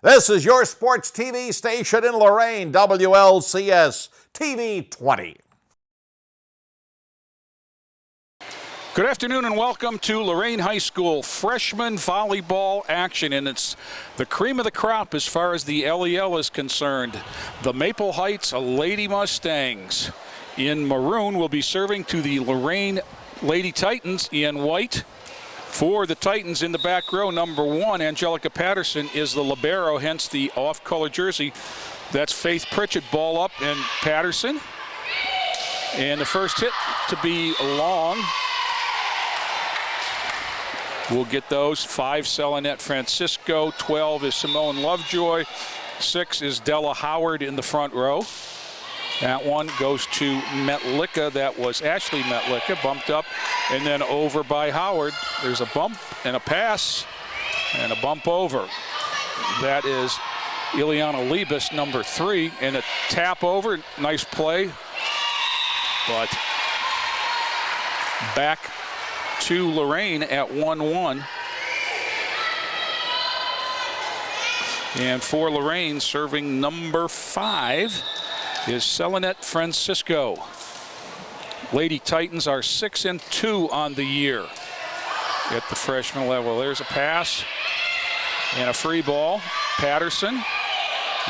This is your sports TV station in Lorain, WLCS TV 20. Good afternoon and welcome to Lorain High School freshman volleyball action, and it's the cream of the crop as far as the LEL is concerned. The Maple Heights Lady Mustangs in maroon will be serving to the Lorain Lady Titans in white. For the Titans in the back row, number 1, Angelica Patterson is the libero, hence the off-color jersey. That's Faith Pritchett, ball up, and Patterson. And the first hit to be long. We'll get those. 5, Selenette Francisco. 12 is Simone Lovejoy. 6 is Della Howard in the front row. That one goes to Metlicka. That was Ashley Metlicka, bumped up and then over by Howard. There's a bump and a pass and a bump over. That is Ileana Liebes, number 3, and a tap over. Nice play, but back to Lorain at 1-1. And for Lorain, serving number 5 is Selenette Francisco. Lady Titans are 6-2 on the year at the freshman level. There's a pass and a free ball. Patterson,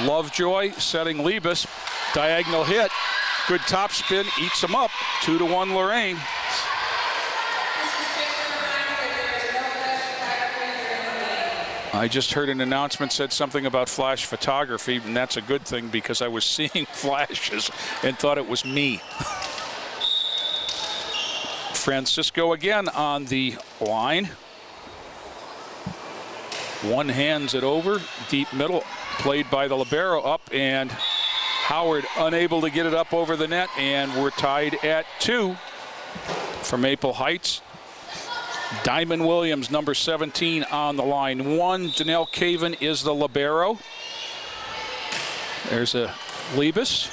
Lovejoy setting Liebes, diagonal hit, good top spin, eats them up. 2-1 Lorain. I just heard an announcement said something about flash photography, and that's a good thing because I was seeing flashes and thought it was me. Francisco again on the line. One hands it over, deep middle, played by the libero up, and Howard unable to get it up over the net, and we're tied at 2 for Maple Heights. Diamond Williams, number 17, on the line. 1, Janelle Caven is the libero. There's a Liebes.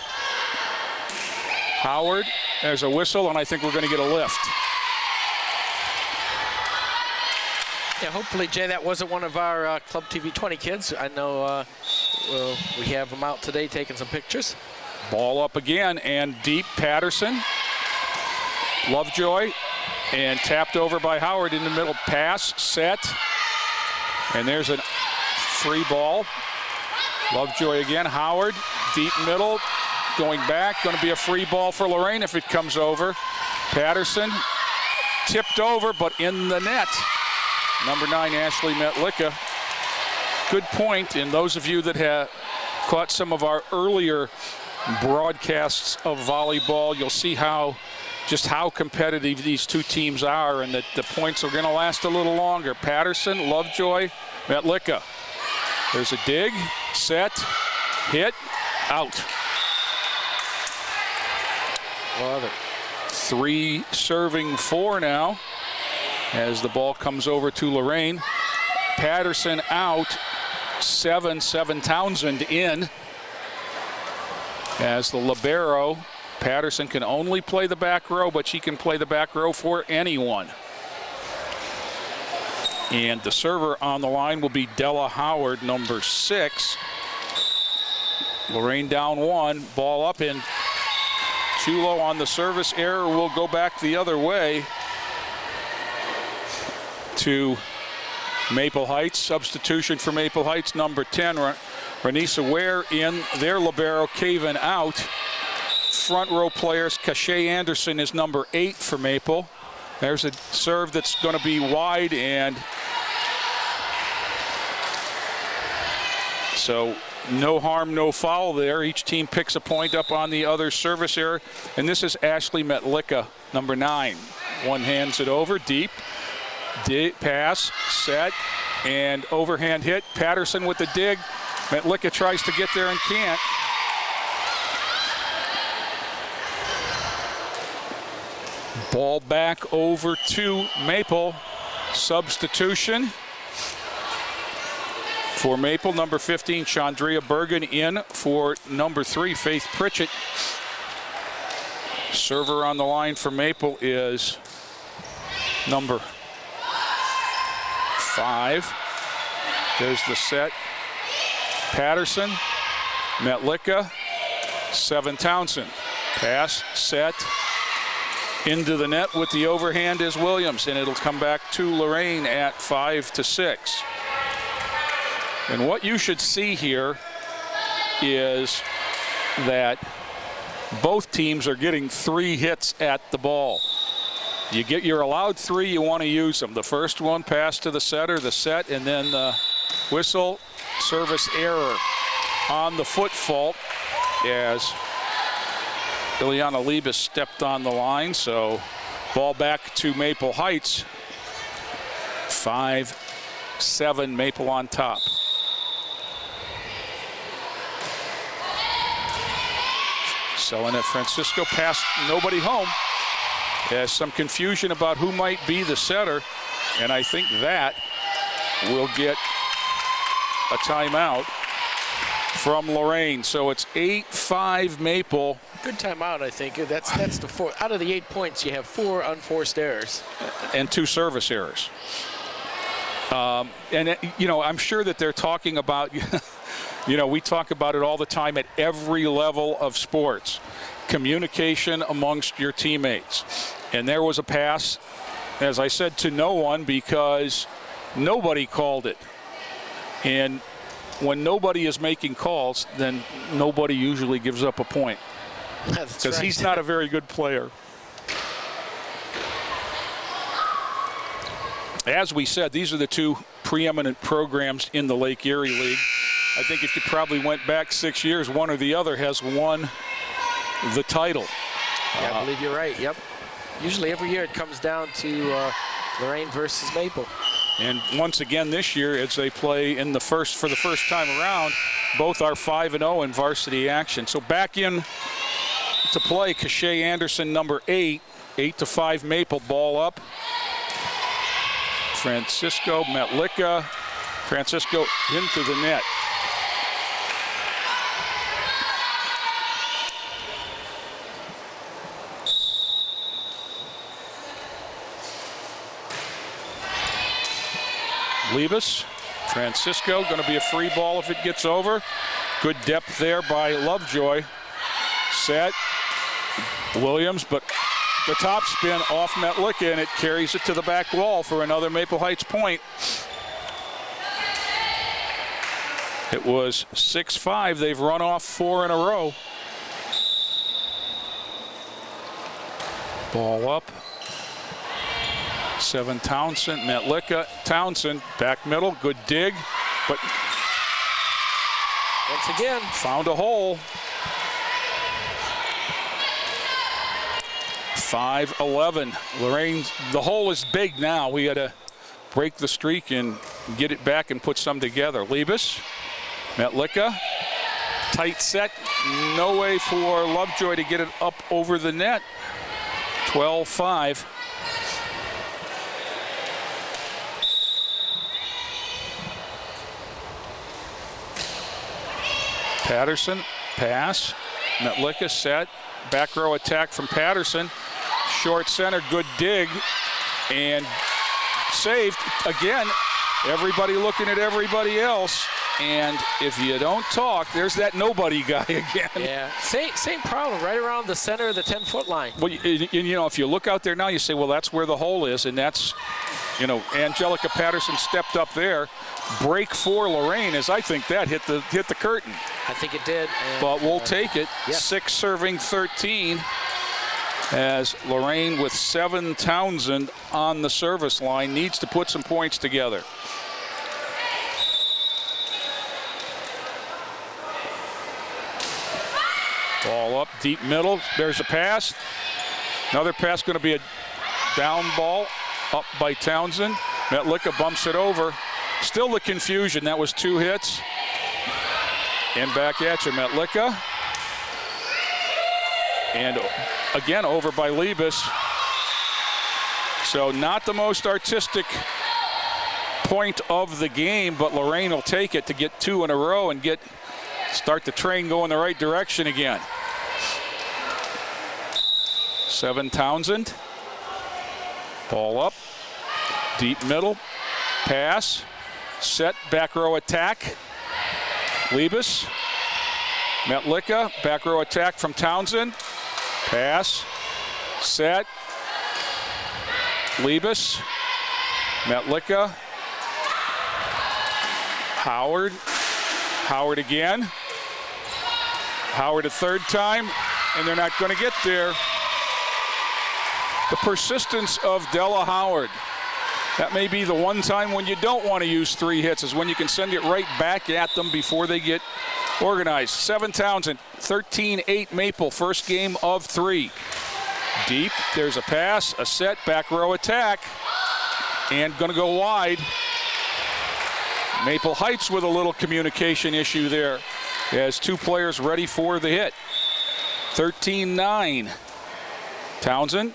Howard, there's a whistle, and I think we're going to get a lift. Yeah, hopefully, Jay, that wasn't one of our Club TV 20 kids. I know we have them out today taking some pictures. Ball up again, and deep, Patterson. Lovejoy. And tapped over by Howard in the middle. Pass, set. And there's a free ball. Lovejoy again. Howard, deep middle. Going back. Going to be a free ball for Lorain if it comes over. Patterson tipped over, but in the net. Number 9, Ashley Metlicka. Good point. And those of you that have caught some of our earlier broadcasts of volleyball, you'll see just how competitive these two teams are, and that the points are going to last a little longer. Patterson, Lovejoy, Metlicka. There's a dig, set, hit, out. Love it. 3 serving 4 now as the ball comes over to Lorain. Patterson out, 7 Townsend in as the libero. Patterson can only play the back row, but she can play the back row for anyone. And the server on the line will be Della Howard, number 6. Lorain down 1, ball up in. Chulo on the service error will go back the other way to Maple Heights. Substitution for Maple Heights, number 10, Renisa Ware in. Their libero, Caven out. Front row players, Cachet Anderson is number 8 for Maple. There's a serve that's going to be wide, and so no harm, no foul there. Each team picks a point up on the other service error, and this is Ashley Metlicka, number 9. One hands it over, deep, pass, set, and overhand hit. Patterson with the dig. Metlicka tries to get there and can't. Ball back over to Maple. Substitution for Maple, number 15, Chandria Bergen in for number 3, Faith Pritchett. Server on the line for Maple is number 5. There's the set. Patterson, Metlicka, 7 Townsend. Pass, set, into the net with the overhand is Williams, and it'll come back to Lorain at 5-6. And what you should see here is that both teams are getting 3 hits at the ball. You're allowed 3, you want to use them. The first one, pass to the setter, the set, and then the whistle, service error on the foot fault as Ileana Liebes stepped on the line. So ball back to Maple Heights. 5-7, Maple on top. Selling at Francisco, pass, nobody home. There's some confusion about who might be the setter, and I think that will get a timeout from Lorain. So it's 8-5 Maple. Good timeout, I think. That's the 4. Out of the 8 points, you have 4 unforced errors. And 2 service errors. I'm sure that they're talking about, we talk about it all the time at every level of sports. Communication amongst your teammates. And there was a pass, as I said, to no one because nobody called it. And when nobody is making calls, then nobody usually gives up a point. Because he's not a very good player. As we said, these are the 2 preeminent programs in the Lake Erie League. I think if you probably went back 6 years, one or the other has won the title. Yeah, I believe you're right. Yep. Usually every year it comes down to Lorain versus Maple. And once again this year, as they play for the first time around, both are 5-0 in varsity action. So back in to play, Cachet Anderson, number 8, 8-5 Maple, ball up. Francisco, Metlicka, Francisco into the net. Liebes, Francisco, going to be a free ball if it gets over. Good depth there by Lovejoy. Set, Williams, but the top spin off Metlicka, and it carries it to the back wall for another Maple Heights point. It was 6-5. They've run off 4 in a row. Ball up. 7 Townsend, Metlicka, Townsend, back middle, good dig, but once again found a hole. 5-11. Lorain, the hole is big now. We got to break the streak and get it back and put some together. Liebes, Metlicka, tight set, no way for Lovejoy to get it up over the net. 12-5. Patterson, pass, Metlicka set, back row attack from Patterson, short center, good dig, and saved. Again, everybody looking at everybody else, and if you don't talk, there's that nobody guy again. Yeah, same problem, right around the center of the 10-foot line. Well, if you look out there now, you say, well, that's where the hole is, and that's, Angelica Patterson stepped up there. Break for Lorain, as I think that hit the curtain. I think it did. But we'll take it. Yeah. 6 serving 13 as Lorain with 7 Townsend on the service line needs to put some points together. Ball up, deep middle. There's a pass. Another pass going to be a down ball up by Townsend. Metlicka bumps it over. Still the confusion. That was 2 hits. And back at you, Metlicka. And again, over by Liebes. So not the most artistic point of the game, but Lorain will take it to get 2 in a row and start the train going the right direction again. 7 Townsend. Ball up. Deep middle. Pass. Set. Back row attack. Liebes, Metlicka, back row attack from Townsend. Pass, set, Liebes, Metlicka, Howard, Howard again. Howard a third time, and they're not going to get there. The persistence of Della Howard. That may be the one time when you don't want to use 3 hits, is when you can send it right back at them before they get organized. 7 Townsend, 13-8 Maple, first game of 3. Deep, there's a pass, a set, back row attack, and going to go wide. Maple Heights with a little communication issue there. Has 2 players ready for the hit. 13-9. Townsend.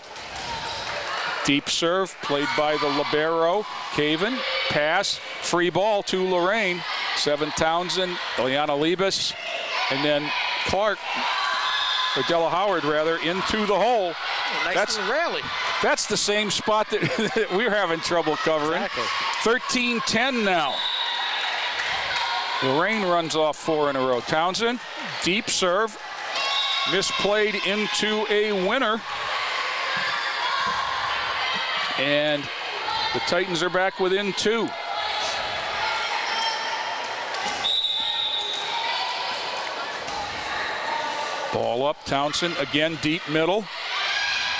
Deep serve played by the libero. Caven. Pass. Free ball to Lorain. 7 Townsend. Ileana Liebes. And then Clark, or Della Howard rather, into the hole. Nice That's little rally. That's the same spot that, that we're having trouble covering. Exactly. 13-10 now. Lorain runs off 4 in a row. Townsend, deep serve, misplayed into a winner. And the Titans are back within 2. Ball up, Townsend, again deep middle,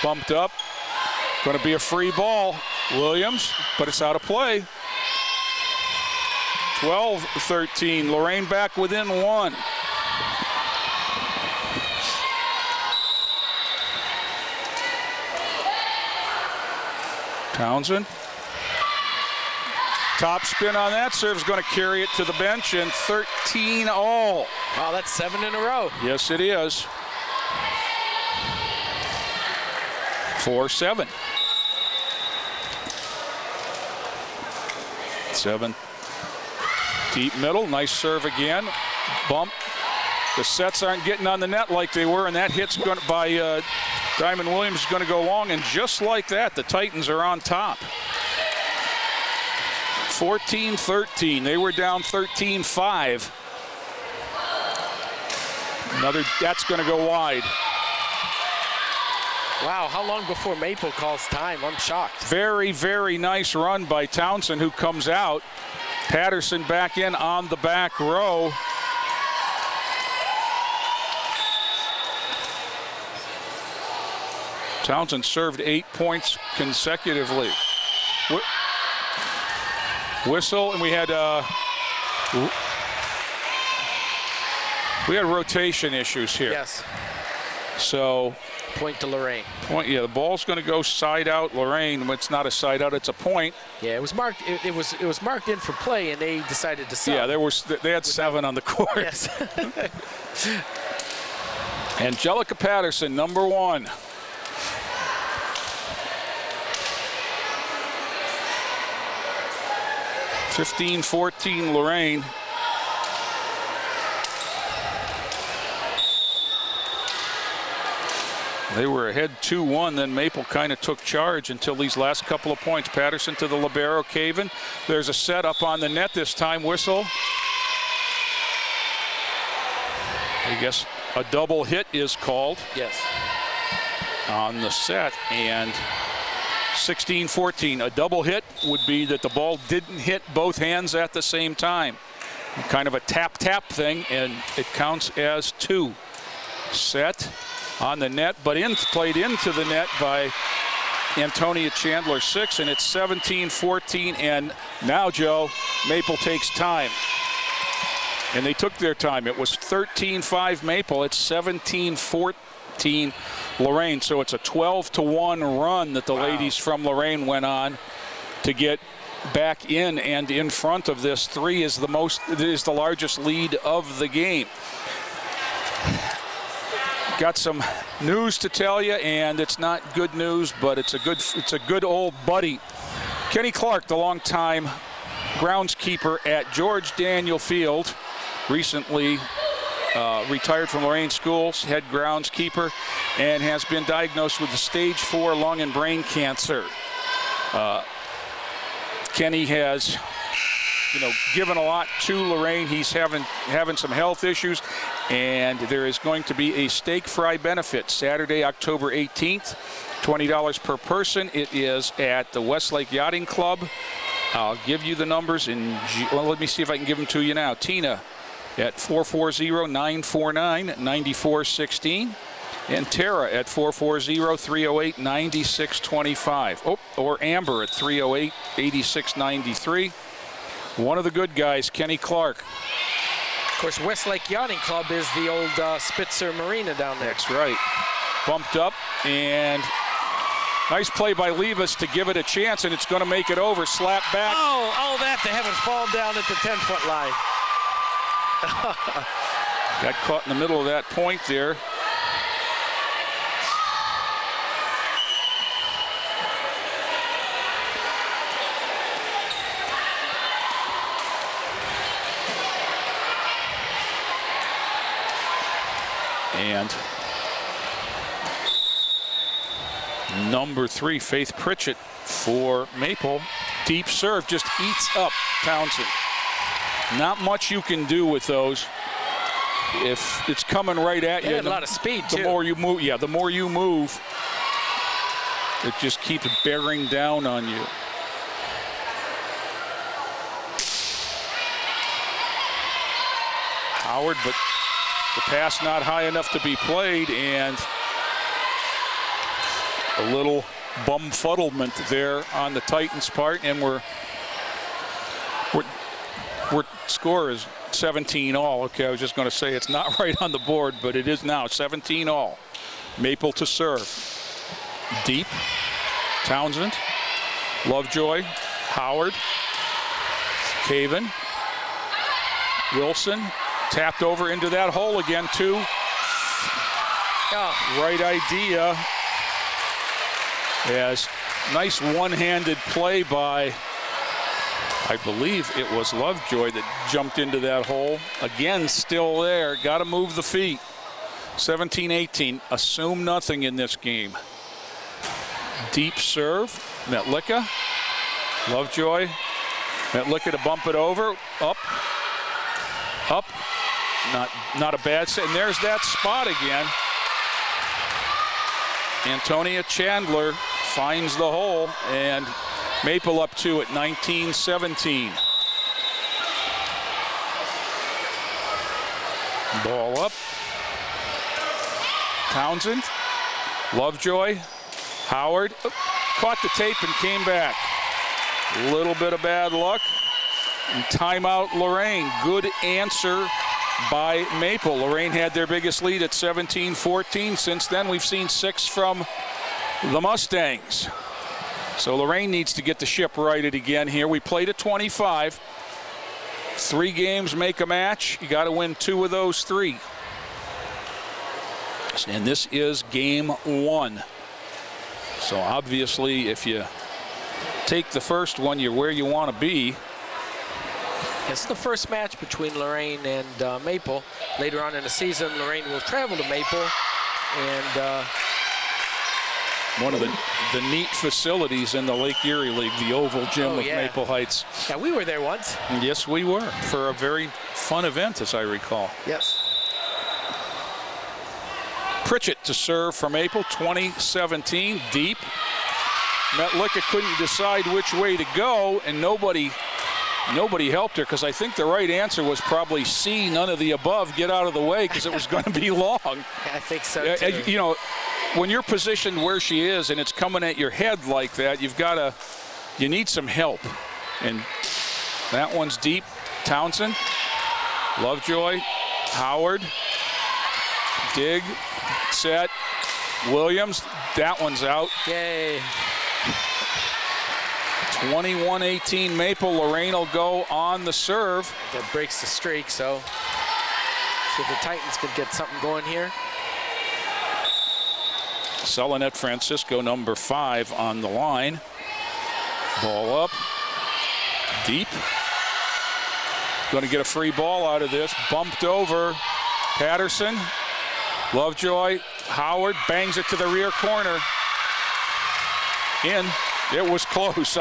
bumped up. Going to be a free ball, Williams, but it's out of play. 12-13, Lorain back within 1. Townsend. Top spin on that serve is going to carry it to the bench, and 13 all. Wow, that's 7 in a row. Yes, it is. 4-7. 7. Deep middle, nice serve again. Bump. The sets aren't getting on the net like they were, and that hit's going by Diamond Williams is going to go long, and just like that, the Titans are on top. 14-13. They were down 13-5. Another, that's going to go wide. Wow, how long before Maple calls time? I'm shocked. Very, very nice run by Townsend, who comes out. Patterson back in on the back row. Townsend served 8 points consecutively. Whistle, and we had rotation issues here. Yes. So point to Lorain. The ball's going to go side out. Lorain, it's not a side out, it's a point. Yeah, it was marked. It was marked in for play, and they decided to sub. Yeah, they had 7 on the court. Yes. Angelica Patterson, number 1. (15-14) Lorain. They were ahead 2-1, then Maple kind of took charge until these last couple of points. Patterson to the libero, Caven. There's a set up on the net this time. Whistle. I guess a double hit is called. Yes. On the set, and 16-14. A double hit would be that the ball didn't hit both hands at the same time. Kind of a tap-tap thing, and it counts as 2. Set on the net, but played into the net by Antonia Chandler, 6, and it's 17-14, and now, Joe, Maple takes time. And they took their time. It was 13-5 Maple. It's 17-14 Lorain. So it's a 12-1 run that the ladies from Lorain went on to get back in and in front of this. 3 is the largest lead of the game. Got some news to tell you, and it's not good news, but it's a good old buddy. Kenny Clark, the longtime groundskeeper at George Daniel Field, recently retired from Lorain Schools, head groundskeeper, and has been diagnosed with stage 4 lung and brain cancer. Kenny has given a lot to Lorain. He's having some health issues, and there is going to be a steak fry benefit Saturday, October 18th, $20 per person. It is at the Westlake Yachting Club. I'll give you the numbers well, let me see if I can give them to you now. Tina at 440-949-9416. And Tara at 440-308-9625. Oh, or Amber at 308-8693. One of the good guys, Kenny Clark. Of course, Westlake Yachting Club is the old Spitzer Marina down there. That's right. Bumped up, and nice play by Levis to give it a chance, and it's going to make it over. Slap back. Oh, that to have it fall down at the 10-foot line. Got caught in the middle of that point there. And number 3, Faith Pritchett for Maple. Deep serve just eats up Townsend. Not much you can do with those. If it's coming right at you, a lot of speed the too. more you move, the more you move, it just keeps bearing down on you. Howard, but the pass not high enough to be played, and a little bumfuddlement there on the Titans' part, and we're score is 17 all. Okay, I was just going to say it's not right on the board, but it is now 17 all. Maple to serve. Deep. Townsend. Lovejoy. Howard. Caven. Wilson. Tapped over into that hole again, too. Right idea. As nice one-handed play by, I believe it was Lovejoy that jumped into that hole. Again, still there. Got to move the feet. 17-18. Assume nothing in this game. Deep serve. Metlicka. Lovejoy. Metlicka to bump it over. Up. Up. Not a bad set. And there's that spot again. Antonia Chandler finds the hole, and Maple up 2 at 19-17. Ball up. Townsend. Lovejoy. Howard. Caught the tape and came back. A little bit of bad luck. And timeout Lorain. Good answer by Maple. Lorain had their biggest lead at 17-14. Since then, we've seen 6 from the Mustangs. So Lorain needs to get the ship righted again here. We played at 25. 3 games make a match. You got to win 2 of those 3. And this is game 1. So obviously, if you take the first one, you're where you want to be. It's the first match between Lorain and Maple. Later on in the season, Lorain will travel to Maple, and one of the neat facilities in the Lake Erie League, the Oval Gym of Maple Heights. Yeah, we were there once. Yes, we were, for a very fun event, as I recall. Yes. Pritchett to serve for Maple, 2017, deep. Metlicka couldn't decide which way to go, and nobody helped her, because I think the right answer was probably C, none of the above, get out of the way, because it was going to be long. I think so, too. You know, when you're positioned where she is and it's coming at your head like that, you need some help. And that one's deep. Townsend, Lovejoy, Howard, dig, set, Williams, that one's out. Yay. 21-18 Maple. Lorain will go on the serve. That breaks the streak, so see if the Titans could get something going here. Selenet Francisco, number 5 on the line. Ball up. Deep. Going to get a free ball out of this. Bumped over. Patterson. Lovejoy. Howard bangs it to the rear corner. In. It was close.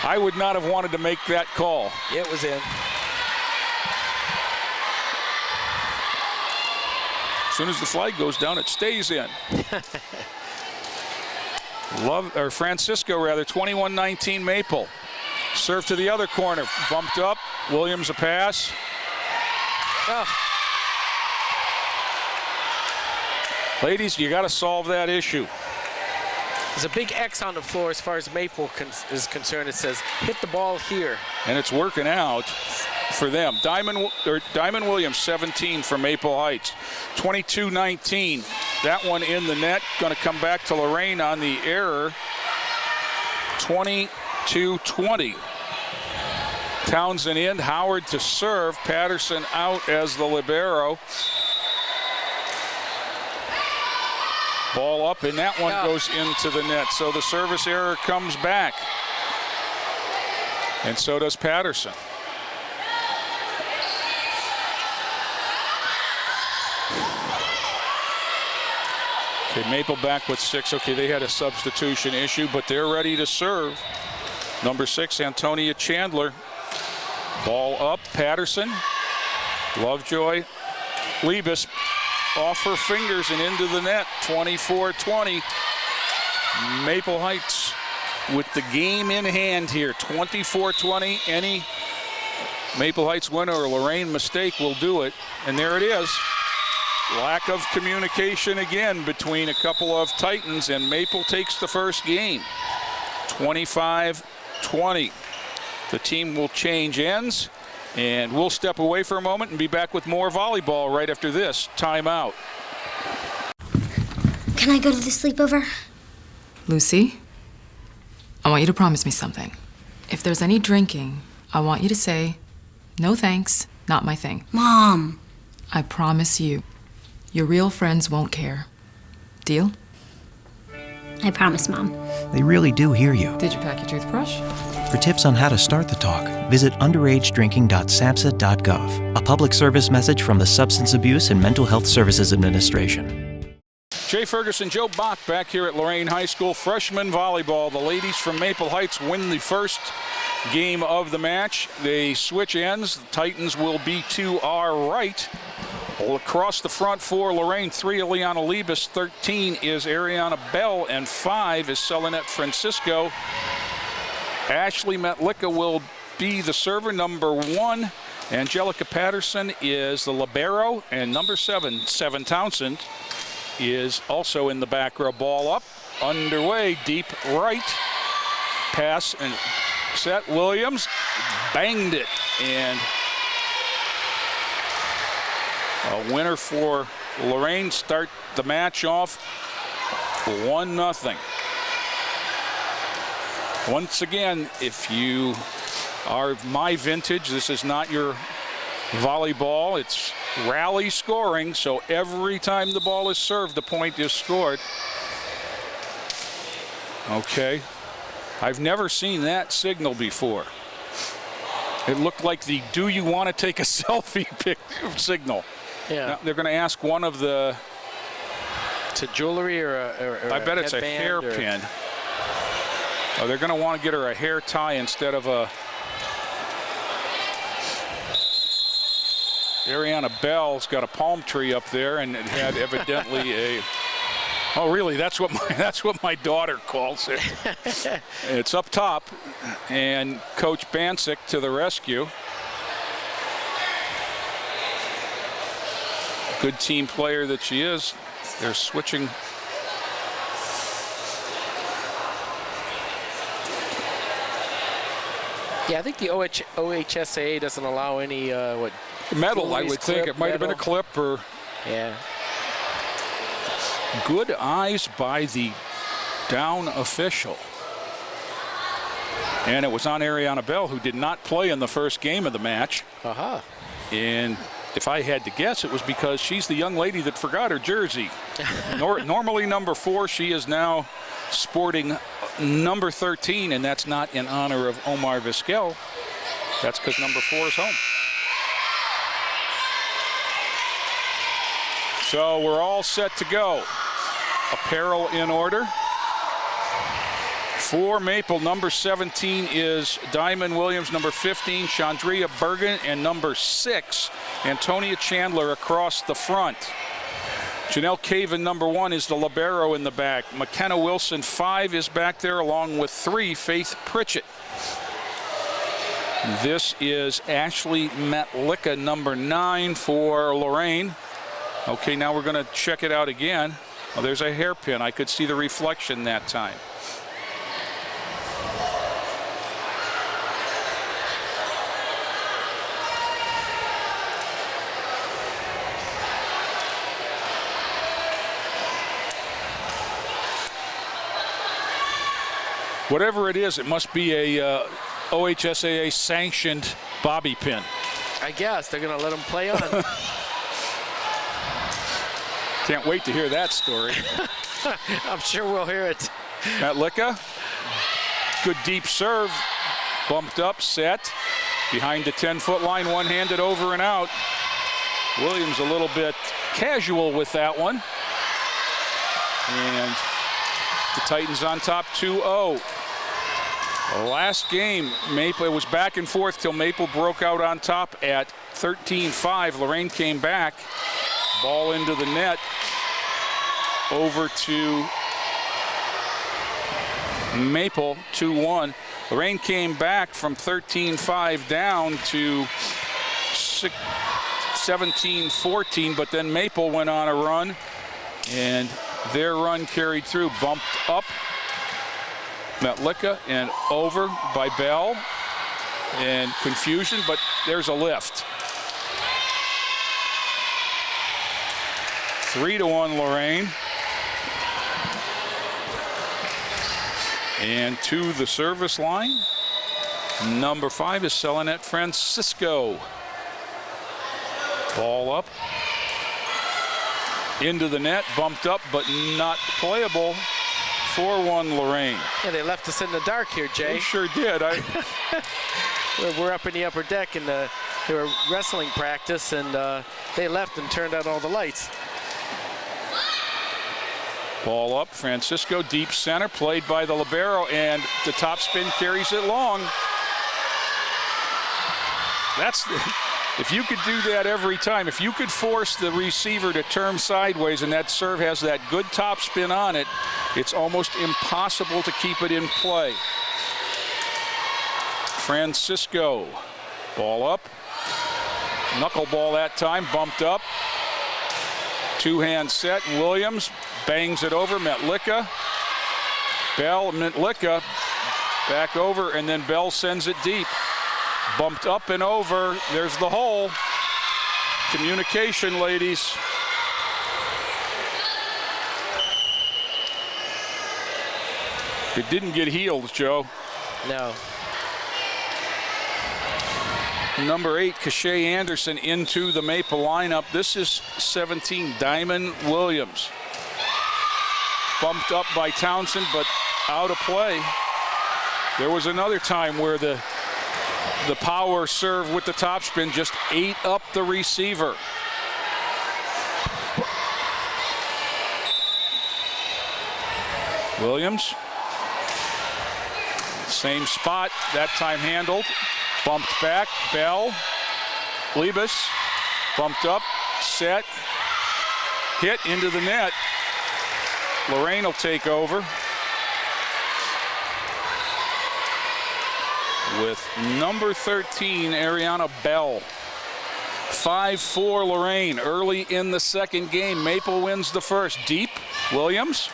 I would not have wanted to make that call. It was in. As soon as the flag goes down, it stays in. Francisco, 21-19 Maple. Serve to the other corner, bumped up. Williams a pass. Oh. Ladies, you got to solve that issue. There's a big X on the floor as far as Maple is concerned. It says, hit the ball here. And it's working out for them. Diamond Williams, 17 for Maple Heights. 22-19. That one in the net. Going to come back to Lorain on the error. 22-20. Townsend in, Howard to serve. Patterson out as the libero. Ball up, and that one goes into the net. So the service error comes back. And so does Patterson. Okay, Maple back with 6. Okay, they had a substitution issue, but they're ready to serve. Number 6, Antonia Chandler. Ball up, Patterson. Lovejoy. Liebes off her fingers and into the net. 24-20. Maple Heights with the game in hand here. 24-20. Any Maple Heights winner or Lorain mistake will do it. And there it is. Lack of communication again between a couple of Titans, and Maple takes the first game. 25-20. The team will change ends, and we'll step away for a moment and be back with more volleyball right after this timeout. Can I go to the sleepover? Lucy, I want you to promise me something. If there's any drinking, I want you to say, no thanks, not my thing. Mom. I promise you, your real friends won't care. Deal? I promise, Mom. They really do hear you. Did you pack your toothbrush? For tips on how to start the talk, visit underagedrinking.samhsa.gov. A public service message from the Substance Abuse and Mental Health Services Administration. Jay Ferguson, Joe Bach back here at Lorain High School. Freshman volleyball. The ladies from Maple Heights win the first game of the match. They switch ends. The Titans will be to our right. Across the front for Lorain, 3 Ileana Liebes, 13 is Ariana Bell, and 5 is Selenette Francisco. Ashley Metlicka will be the server. Number 1, Angelica Patterson is the libero, and number 7, Seven Townsend, is also in the back row. Ball up, underway, deep right. Pass and set. Williams banged it, and a winner for Lorain. Start the match off 1-0. Once again, if you are my vintage, this is not your volleyball. It's rally scoring, so every time the ball is served, the point is scored. Okay. I've never seen that signal before. It looked like the "do you want to take a selfie" signal. Yeah. Now, they're going to ask one of the... It's a jewelry or I bet it's a hairpin. Oh, they're going to want to get her a hair tie instead of a... Ariana Bell's got a palm tree up there, and it had evidently a... Oh, really? That's what my daughter calls it. It's up top, and Coach Bancic to the rescue. Good team player that she is. They're switching. Yeah, I think the OHSAA doesn't allow any metal, I would think. It might have been a clip or... Yeah. Good eyes by the down official. And it was on Ariana Bell, who did not play in the first game of the match. Uh-huh. And if I had to guess, it was because she's the young lady that forgot her jersey. Normally number 4, she is now sporting number 13, and that's not in honor of Omar Vizquel. That's because number 4 is home. So we're all set to go. Apparel in order. For Maple, number 17 is Diamond Williams, number 15, Chandria Bergen, and number 6, Antonia Chandler across the front. Janelle Caven, number 1, is the libero in the back. McKenna Wilson, 5, is back there, along with 3, Faith Pritchett. This is Ashley Metlicka, number 9, for Lorain. Okay, now we're going to check it out again. Oh, there's a hairpin. I could see the reflection that time. Whatever it is, it must be a OHSAA sanctioned bobby pin. I guess they're going to let them play on. Can't wait to hear that story. I'm sure we'll hear it. Metlicka, good deep serve, bumped up, set, behind the 10-foot line, one-handed over and out. Williams a little bit casual with that one. And the Titans on top 2-0. Last game, Maple, it was back and forth till Maple broke out on top at 13-5. Lorain came back. Ball into the net. Over to Maple, 2-1. Lorain came back from 13-5 down to 17-14, but then Maple went on a run, and their run carried through. Bumped up, Metlicka, and over by Bell, and confusion, but there's a lift. 3-1 Lorain. And to the service line, number 5 is Selenette Francisco. Ball up. Into the net, bumped up, but not playable. 4-1 Lorain. Yeah, they left us in the dark here, Jay. They sure did. We're up in the upper deck, and they were wrestling practice, and they left and turned out all the lights. Ball up, Francisco, deep center, played by the libero, and the top spin carries it long. If you could do that every time, if you could force the receiver to turn sideways and that serve has that good top spin on it, it's almost impossible to keep it in play. Francisco, ball up, knuckleball that time, bumped up. Two-hand set, and Williams bangs it over. Metlicka, Bell, Metlicka back over, and then Bell sends it deep. Bumped up and over. There's the hole. Communication, ladies. It didn't get healed, Joe. No. Number 8, Cachet Anderson into the Maple lineup. This is 17, Diamond Williams. Bumped up by Townsend, but out of play. There was another time where the power serve with the topspin just ate up the receiver. Williams. Same spot, that time handled. Bumped back, Bell, Liebes, bumped up, set, hit into the net. Lorain will take over with number 13, Ariana Bell. 5-4 Lorain early in the second game. Maple wins the first. Deep, Williams.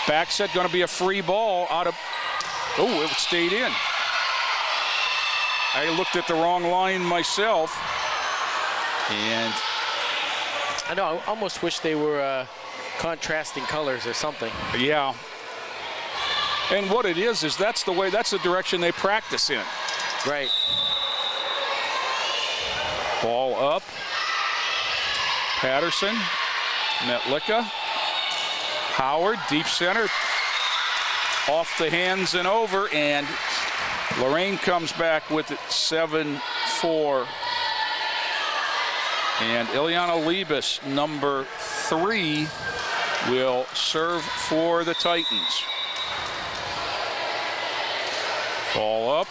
Back set, going to be a free ball out of, oh, it stayed in. I looked at the wrong line myself. And I know, I almost wish they were contrasting colors or something. yeah. And what it is that's the direction they practice in. Right. Ball up. Patterson, Metlicka, Howard, deep center, off the hands and over, and Lorain comes back with it 7-4. And Ileana Liebes, number 3, will serve for the Titans. Ball up.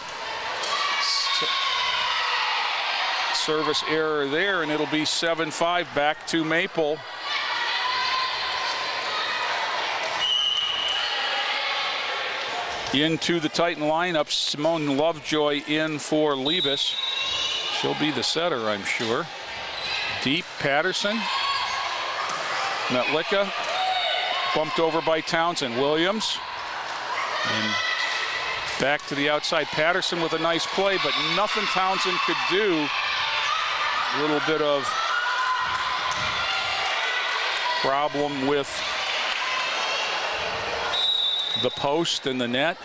Service error there, and it'll be 7-5 back to Maple. Into the Titan lineup, Simone Lovejoy in for Liebes. She'll be the setter, I'm sure. Deep, Patterson. Metlicka, bumped over by Townsend. Williams, and back to the outside. Patterson with a nice play, but nothing Townsend could do. A little bit of problem with the post and the net.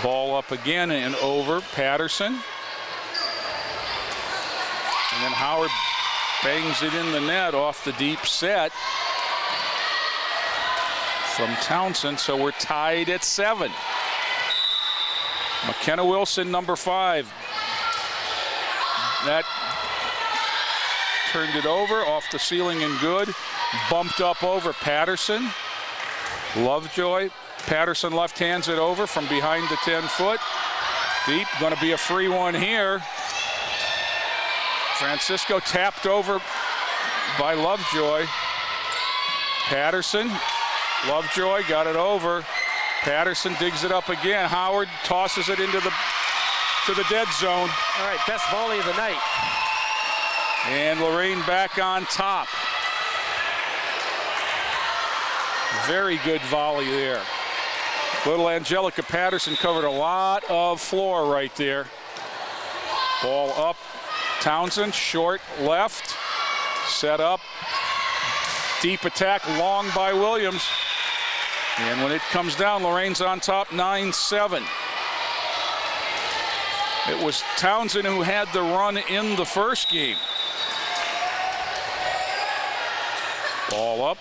Ball up again and over. Patterson. And then Howard bangs it in the net off the deep set from Townsend, so we're tied at 7. McKenna Wilson, number 5. That turned it over, off the ceiling and good. Bumped up over Patterson. Lovejoy. Patterson left hands it over from behind the 10-foot. Deep, going to be a free one here. Francisco tapped over by Lovejoy. Patterson, Lovejoy got it over. Patterson digs it up again. Howard tosses it into the dead zone. All right, best volley of the night. And Lorain back on top. Very good volley there. Little Angelica Patterson covered a lot of floor right there. Ball up. Townsend, short left. Set up. Deep attack, long by Williams. And when it comes down, Lorain's on top, 9-7. It was Townsend who had the run in the first game. Ball up.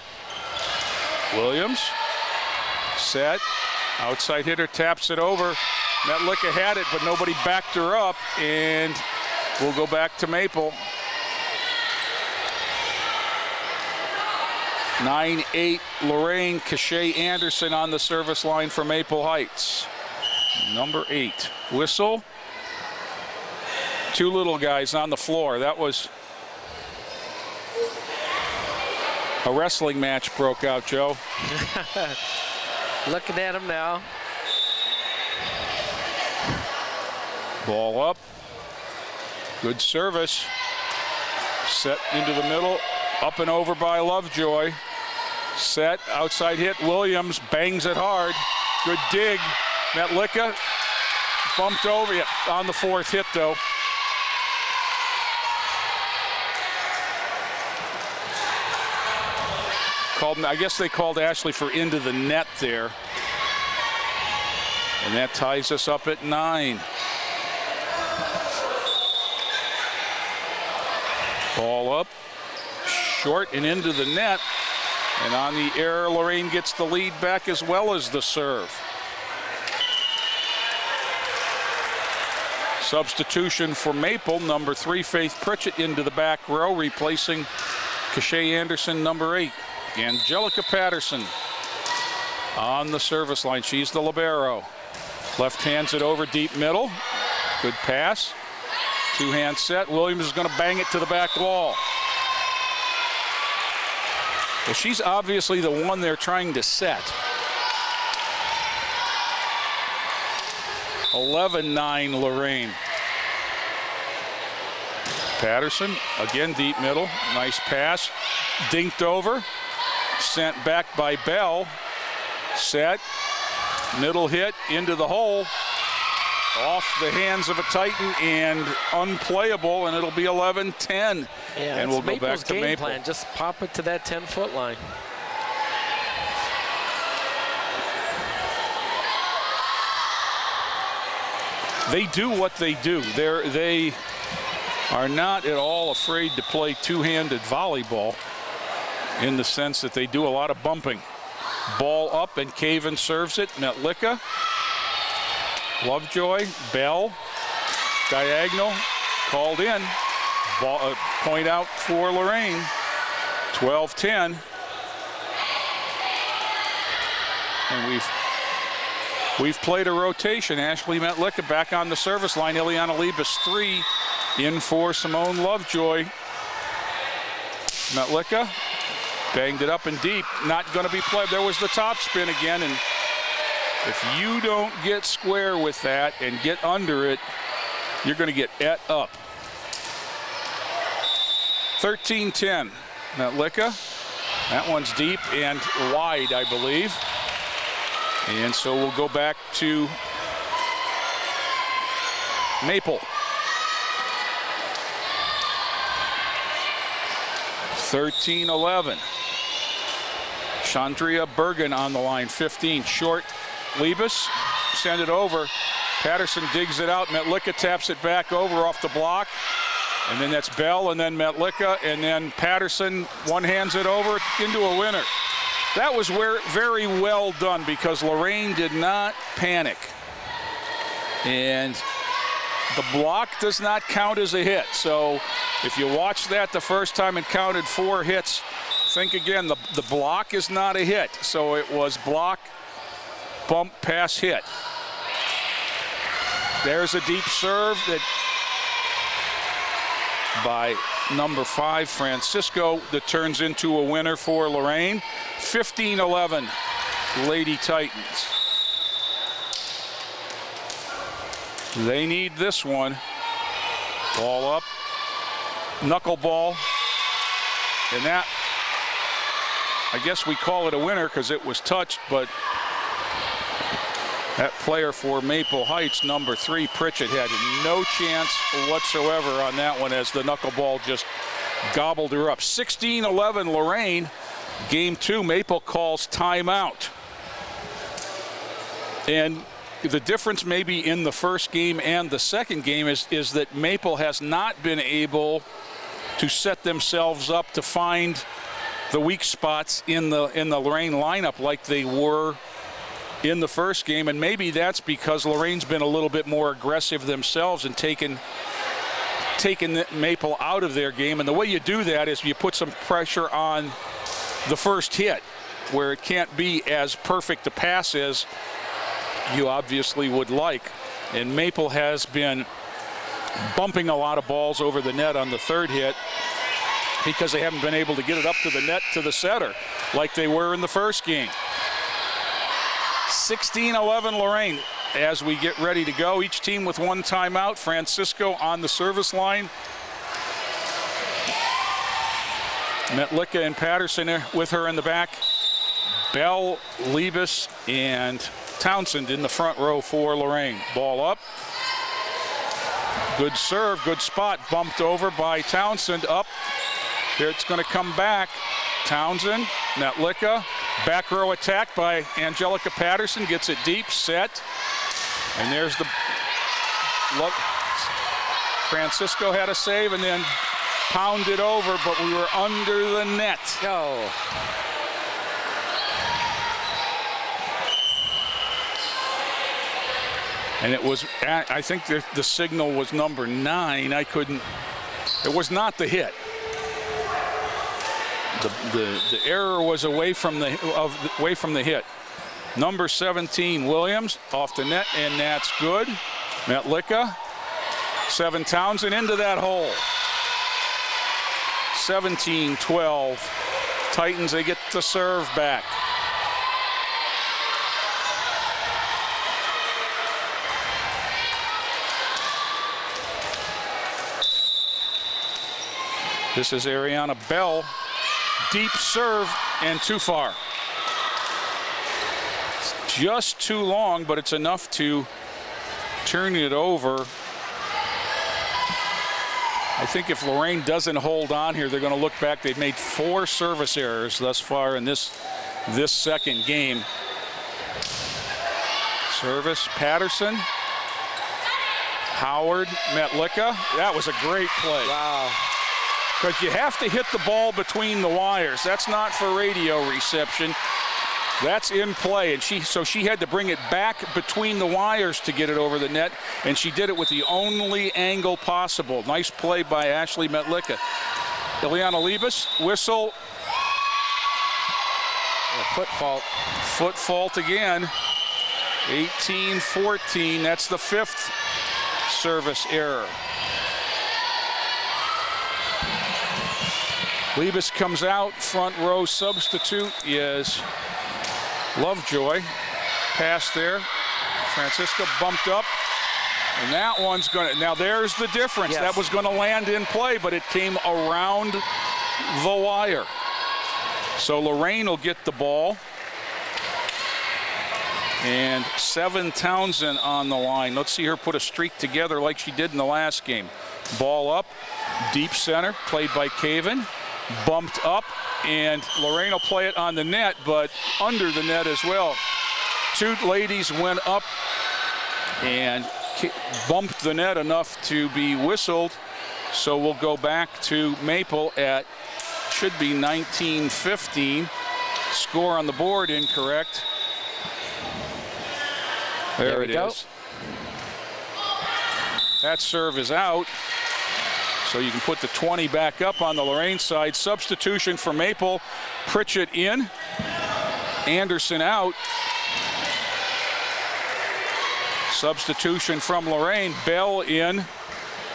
Williams. Set. Outside hitter taps it over. Metlicka had it, but nobody backed her up. And we'll go back to Maple. 9-8 Lorain. Cachet Anderson on the service line for Maple Heights. Number 8. Whistle. 2 little guys on the floor. That was a wrestling match broke out, Joe. Looking at him now. Ball up. Good service. Set into the middle. Up and over by Lovejoy. Set. Outside hit. Williams bangs it hard. Good dig. Metlicka bumped over. Yep, on the 4th hit, though. I guess they called Ashley for into the net there. And that ties us up at 9. Ball up, short and into the net. And on the error, Lorain gets the lead back as well as the serve. Substitution for Maple, number 3, Faith Pritchett into the back row, replacing Cachet Anderson, number 8. Angelica Patterson on the service line. She's the libero. Left hands it over deep middle. Good pass. 2-hand set. Williams is going to bang it to the back wall. Well, she's obviously the one they're trying to set. 11-9 Lorain. Patterson, again deep middle. Nice pass. Dinked over. Sent back by Bell. Set. Middle hit into the hole. Off the hands of a Titan and unplayable, and it'll be 11-10. Yeah, and we'll go back to game Maple. Plan. Just pop it to that 10-foot line. They do what they do. They are not at all afraid to play two-handed volleyball in the sense that they do a lot of bumping. Ball up and Caven serves it. Metlicka. Lovejoy. Bell. Diagonal. Called in. Ball, point out for Lorain. 12-10. And We've played a rotation. Ashley Metlicka back on the service line. Ileana Libas 3 in for Simone Lovejoy. Metlicka banged it up and deep. Not going to be played. There was the top spin again. And if you don't get square with that and get under it, you're going to get et up. 13-10. Metlicka. That one's deep and wide, I believe. And so we'll go back to Maple. 13-11. Chandria Bergen on the line, 15. Short, Libas, send it over. Patterson digs it out. Metlicka taps it back over off the block. And then that's Bell, and then Metlicka, and then Patterson one-hands it over into a winner. That was very well done because Lorain did not panic. And the block does not count as a hit. So if you watch that the first time and counted 4 hits, think again, the block is not a hit. So it was block, bump, pass, hit. There's a deep serve that by number 5, Francisco, that turns into a winner for Lorain. 15-11, Lady Titans. They need this one. Ball up, knuckleball, and that, I guess we call it a winner because it was touched, but that player for Maple Heights, number 3, Pritchett, had no chance whatsoever on that one as the knuckleball just gobbled her up. 16-11 Lorain. Game 2, Maple calls timeout. And the difference maybe in the first game and the second game is that Maple has not been able to set themselves up to find the weak spots in the Lorain lineup like they were in the first game, and maybe that's because Lorain's been a little bit more aggressive themselves and taken Maple out of their game. And the way you do that is you put some pressure on the first hit where it can't be as perfect a pass as you obviously would like. And Maple has been bumping a lot of balls over the net on the third hit because they haven't been able to get it up to the net to the setter like they were in the first game. 16-11 Lorain as we get ready to go. Each team with 1 timeout. Francisco on the service line. Metlicka and Patterson with her in the back. Bell, Libas, and Townsend in the front row for Lorain. Ball up. Good serve, good spot. Bumped over by Townsend. Up. Here it's going to come back. Townsend, Metlicka. Back row attack by Angelica Patterson. Gets it deep, set. And there's the look. Francisco had a save and then pounded over, but we were under the net. Oh. And it was, I think the signal was number 9. It was not the hit. The error was away from the hit. Number 17 Williams off the net, and that's good. Metlicka, 7 Townsend into that hole. 17-12 Titans. They get the serve back. This is Ariana Bell. Deep serve and too far. It's just too long, but it's enough to turn it over. I think if Lorain doesn't hold on here, they're going to look back. They've made 4 service errors thus far in this second game. Service, Patterson. Howard, Metlicka. That was a great play. Wow. Because you have to hit the ball between the wires. That's not for radio reception. That's in play. And so she had to bring it back between the wires to get it over the net, and she did it with the only angle possible. Nice play by Ashley Metlicka. Ileana Libas, whistle. A foot fault. Foot fault again. 18-14. That's the 5th service error. Liebes comes out. Front row substitute is Lovejoy. Pass there. Francisco bumped up. And that one's going to, now there's the difference. Yes. That was going to land in play, but it came around the wire. So Lorain will get the ball. And 7 Townsend on the line. Let's see her put a streak together like she did in the last game. Ball up, deep center, played by Caven. Bumped up, and Lorain will play it on the net, but under the net as well. 2 ladies went up and bumped the net enough to be whistled. So we'll go back to Maple at, should be 19-15. Score on the board incorrect. There it is. That serve is out. So you can put the 20 back up on the Lorain side. Substitution for Maple. Pritchett in. Anderson out. Substitution from Lorain. Bell in.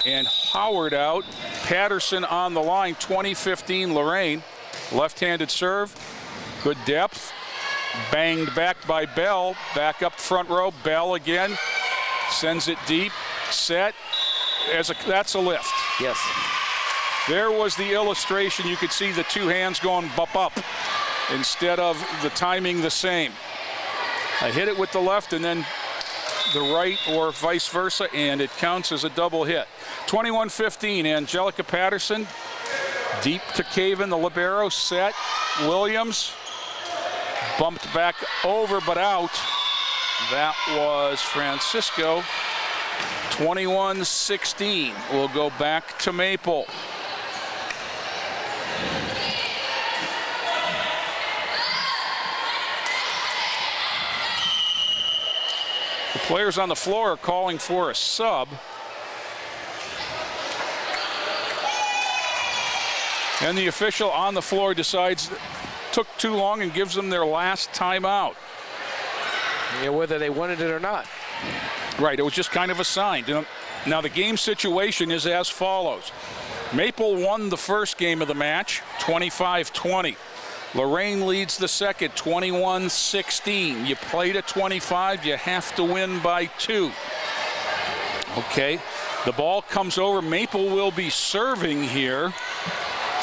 And Howard out. Patterson on the line. 20-15 Lorain. Left-handed serve. Good depth. Banged back by Bell. Back up front row. Bell again. Sends it deep. Set. That's a lift. Yes. There was the illustration. You could see the 2 hands going bop up instead of the timing the same. I hit it with the left and then the right or vice versa, and it counts as a double hit. 21-15, Angelica Patterson. Deep to Caven, the libero. Set. Williams. Bumped back over but out. That was Francisco. 21-16. We'll go back to Maple. The players on the floor are calling for a sub. And the official on the floor decides took too long and gives them their last timeout. Yeah, whether they wanted it or not. Right, it was just kind of a sign. Now the game situation is as follows. Maple won the first game of the match, 25-20. Lorain leads the second, 21-16. You play to 25, you have to win by 2. Okay, the ball comes over. Maple will be serving here.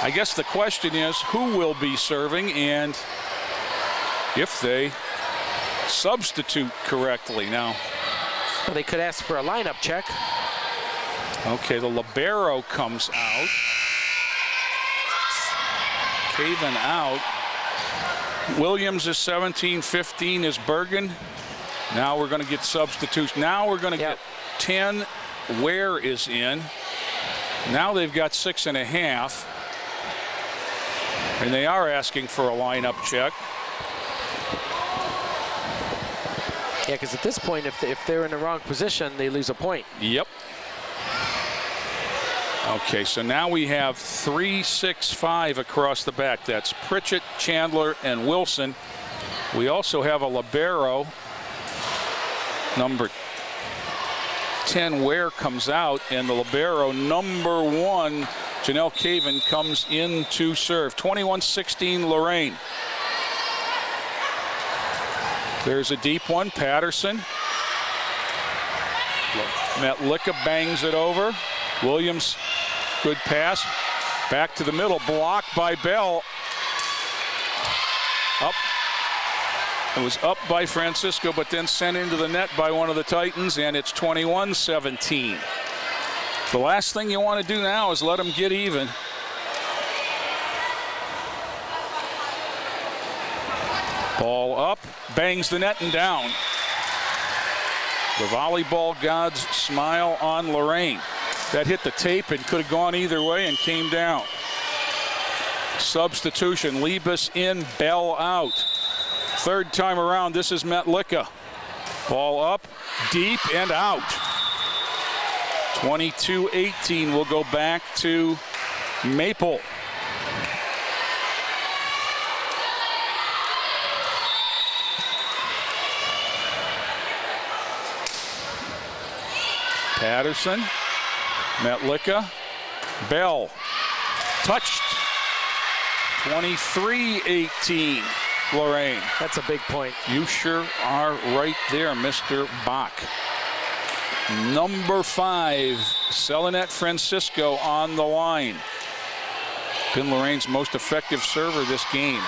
I guess the question is who will be serving and if they substitute correctly. Now, well, they could ask for a lineup check. Okay, the libero comes out. Caven out. Williams is 17-15 is Bergen. Now we're going to get substitutes. Now we're going to get 10. Ware is in. Now they've got 6.5. And they are asking for a lineup check. Yeah, because at this point, if they're in the wrong position, they lose a point. Yep. Okay, so now we have 3-6-5 across the back. That's Pritchett, Chandler, and Wilson. We also have a libero. Number 10, Ware comes out, and the libero, number 1, Janelle Caven, comes in to serve. 21-16 Lorain. There's a deep one, Patterson. Metlicka bangs it over. Williams, good pass. Back to the middle, blocked by Bell. Up. It was up by Francisco, but then sent into the net by one of the Titans, and it's 21-17. The last thing you want to do now is let them get even. Ball up, bangs the net and down. The volleyball gods smile on Lorain. That hit the tape and could have gone either way and came down. Substitution, Liebes in, Bell out. Third time around, this is Metlicka. Ball up, deep, and out. 22-18 will go back to Maple. Patterson, Metlicka, Bell, touched. 23-18, Lorain. That's a big point. You sure are right there, Mr. Bach. Number 5, Selenet Francisco on the line. Been Lorain's most effective server this game.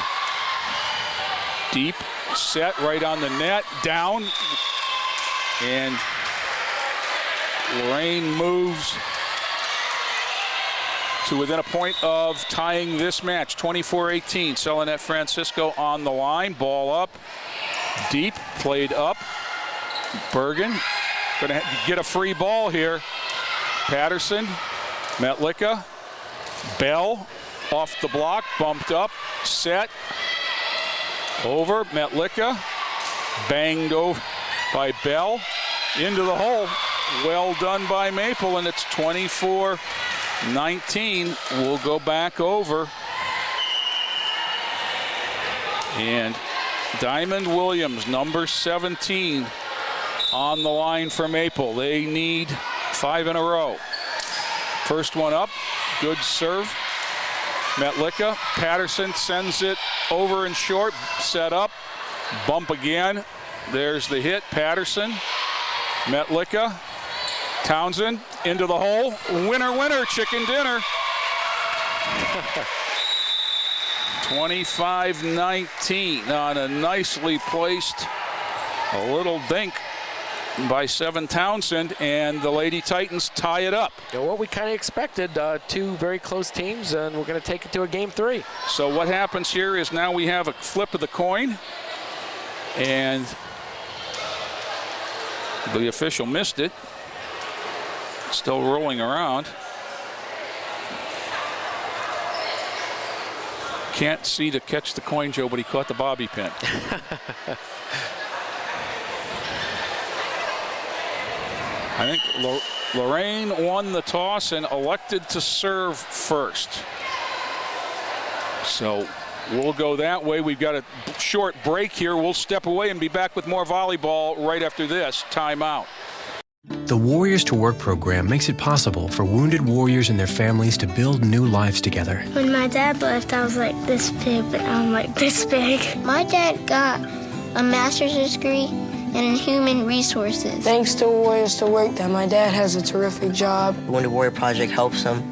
Deep, set right on the net, down, and Lorain moves to within a point of tying this match. 24-18, Selenet Francisco on the line. Ball up, deep, played up. Bergen gonna get a free ball here. Patterson, Metlicka, Bell off the block, bumped up, set, over, Metlicka, banged over by Bell, into the hole. Well done by Maple, and it's 24-19. We'll go back over. And Diamond Williams, number 17, on the line for Maple. They need 5 in a row. First one up, good serve. Metlicka, Patterson sends it over and short, set up, bump again. There's the hit, Patterson, Metlicka, Townsend into the hole. Winner, winner, chicken dinner. 25-19 on a nicely placed, a little dink by 7 Townsend, and the Lady Titans tie it up. Yeah, what we kind of expected, 2 very close teams, and we're going to take it to a game 3. So what happens here is now we have a flip of the coin, and the official missed it. Still rolling around. Can't see to catch the coin, Joe, but he caught the bobby pin. I think Lorain won the toss and elected to serve first. So we'll go that way. We've got a short break here. We'll step away and be back with more volleyball right after this timeout. The Warriors to Work program makes it possible for wounded warriors and their families to build new lives together. When my dad left, I was like this big, but now I'm like this big. My dad got a master's degree in human resources. Thanks to Warriors to Work that my dad has a terrific job. The Wounded Warrior Project helps him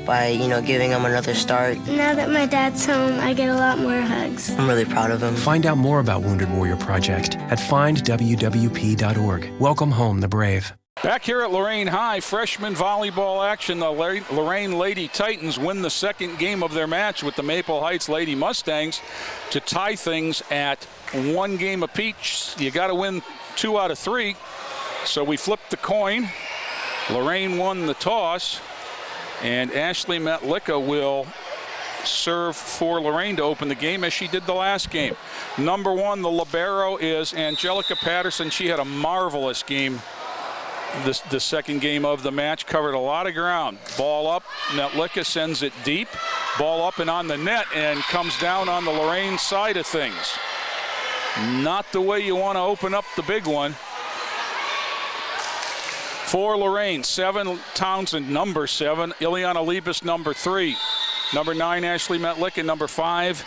by, giving him another start. Now that my dad's home, I get a lot more hugs. I'm really proud of him. Find out more about Wounded Warrior Project at findwwp.org. Welcome home the brave. Back here at Lorain High, freshman volleyball action. The Lorain Lady Titans win the second game of their match with the Maple Heights Lady Mustangs to tie things at 1 game apiece. You got to win 2 out of 3. So we flipped the coin. Lorain won the toss, and Ashley Metlicka will serve for Lorain to open the game as she did the last game. Number 1, the libero, is Angelica Patterson. She had a marvelous game. The second game of the match, covered a lot of ground. Ball up, Metlicka sends it deep. Ball up and on the net, and comes down on the Lorain side of things. Not the way you want to open up the big one. For Lorain, 7 Townsend, number 7. Ileana Liebes, number 3. Number 9, Ashley Metlicka. Number 5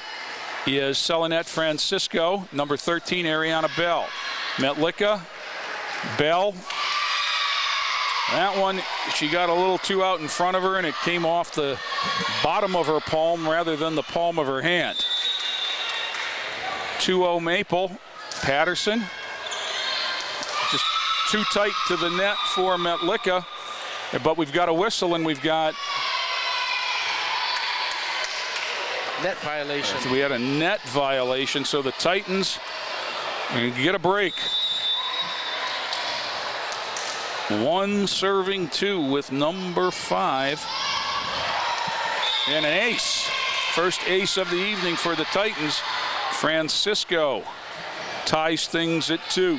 is Selenet Francisco. Number 13, Ariana Bell. Metlicka, Bell. That one, she got a little too out in front of her, and it came off the bottom of her palm rather than the palm of her hand. 2-0 Maple. Patterson. Just too tight to the net for Metlicka. But we've got a whistle, and we've got net violation. We had a net violation, so the Titans get a break. 1 serving 2 with number 5. And an ace. First ace of the evening for the Titans. Francisco ties things at 2.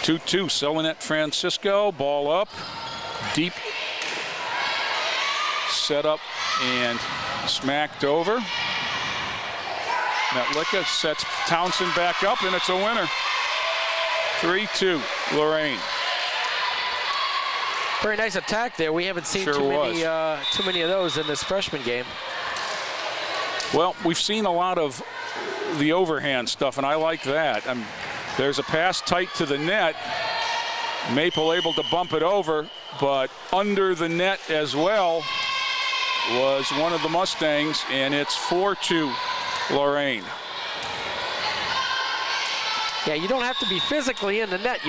Two-2, Selenet Francisco, ball up, deep, set up and smacked over. Metlicka sets Townsend back up, and it's a winner. 3-2, Lorain. Very nice attack there. We haven't seen too many of those in this freshman game. Well, we've seen a lot of the overhand stuff, and I like that. There's a pass tight to the net. Maple able to bump it over, but under the net as well was one of the Mustangs, and it's 4-2 Lorain. Yeah, you don't have to be physically in the net.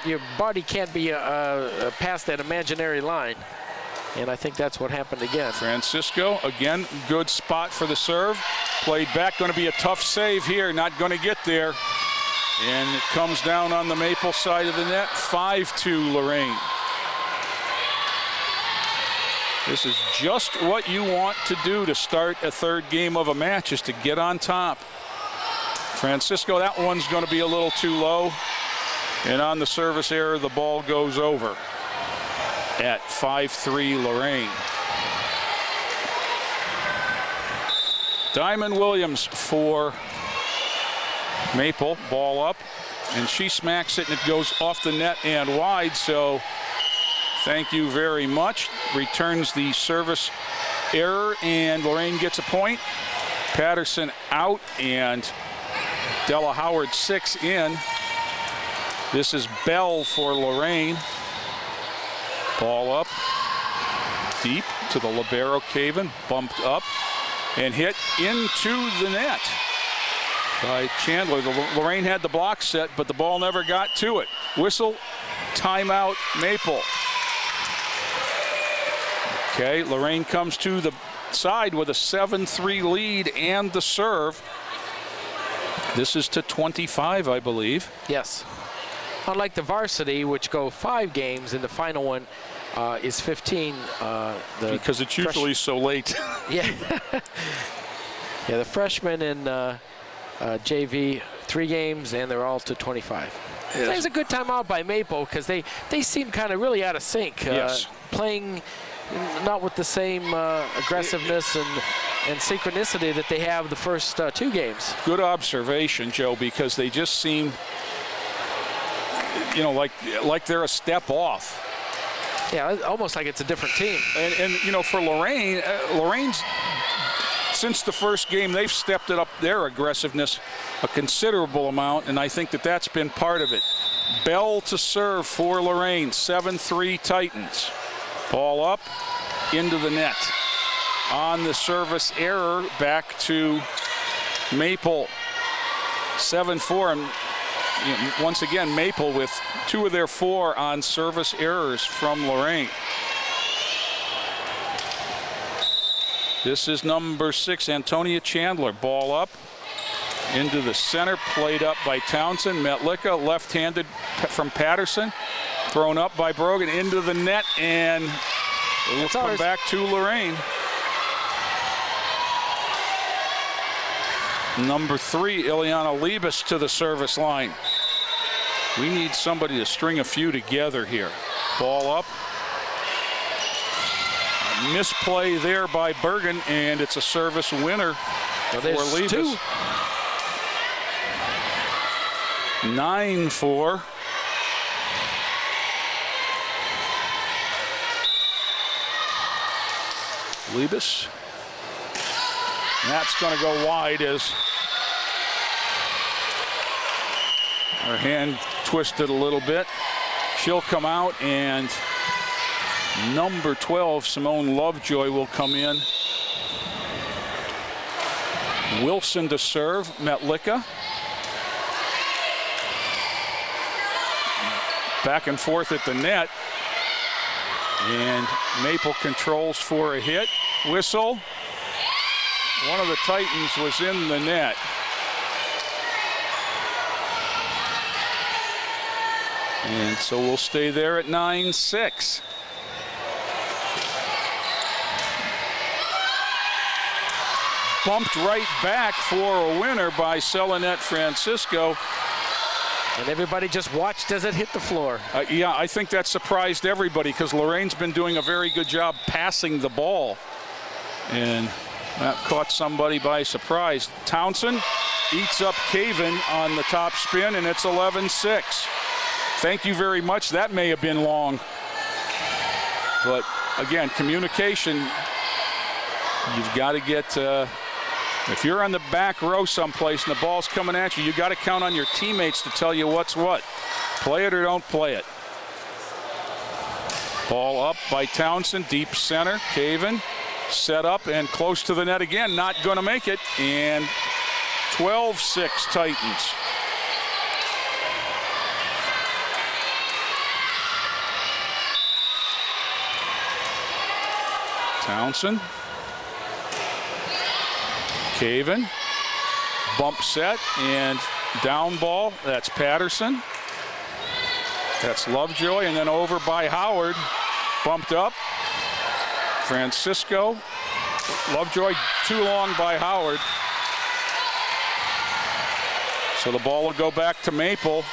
Your body can't be past that imaginary line. And I think that's what happened again. Francisco, again, good spot for the serve. Played back, going to be a tough save here, not going to get there. And it comes down on the Maple side of the net, 5-2 Lorain. This is just what you want to do to start a third game of a match, is to get on top. Francisco, that one's going to be a little too low. And on the service error, the ball goes over at 5-3 Lorain. Diamond Williams for Maple, ball up, and she smacks it, and it goes off the net and wide, so thank you very much. Returns the service error, and Lorain gets a point. Patterson out, and Della Howard 6 in. This is Bell for Lorain. Ball up, deep to the libero Caven, bumped up, and hit into the net by Chandler. Lorain had the block set, but the ball never got to it. Whistle, timeout, Maple. Okay, Lorain comes to the side with a 7-3 lead and the serve. This is to 25, I believe. Yes. Unlike the varsity, which go 5 games, and the final one is 15. Because it's usually so late. Yeah. Yeah, the freshmen in JV, 3 games, and they're all to 25. Yes. That was a good timeout by Maple, because they seem kind of really out of sync. Yes. Playing not with the same aggressiveness and synchronicity that they have the first 2 games. Good observation, Joe, because they just seem, you know, like they're a step off. Yeah, almost like it's a different team. And you know, for Lorain, Lorain's, since the first game, they've stepped it up their aggressiveness a considerable amount, and I think that that's been part of it. Bell to serve for Lorain, 7-3 Titans. Ball up, into the net. On the service error, back to Maple, 7-4. And you know, once again, Maple with 2 of their 4 on service errors from Lorain. This is number 6, Antonia Chandler. Ball up into the center, played up by Townsend. Metlicka, left-handed from Patterson. Thrown up by Brogan into the net, and it will come back to Lorain. Number 3, Ileana Liebes to the service line. We need somebody to string a few together here. Ball up. A misplay there by Bergen, and it's a service winner for Liebes. 9-4. Liebes. That's going to go wide as her hand twisted a little bit. She'll come out, and number 12, Simone Lovejoy, will come in. Wilson to serve, Metlicka. Back and forth at the net. And Maple controls for a hit. Whistle. One of the Titans was in the net. And so we'll stay there at 9-6. Bumped right back for a winner by Selenette Francisco. And everybody just watched as it hit the floor. Yeah, I think that surprised everybody, because Lorain's been doing a very good job passing the ball. And that caught somebody by surprise. Townsend eats up Caven on the top spin, and it's 11-6. Thank you very much. That may have been long. But again, communication, you've got to get, if you're on the back row someplace and the ball's coming at you, you got to count on your teammates to tell you what's what. Play it or don't play it. Ball up by Townsend, deep center. Caven set up and close to the net again. Not going to make it. And 12-6 Titans. Townsend. Caven. Bump set and down ball. That's Patterson. That's Lovejoy, and then over by Howard. Bumped up. Francisco. Lovejoy too long by Howard. So the ball will go back to Maple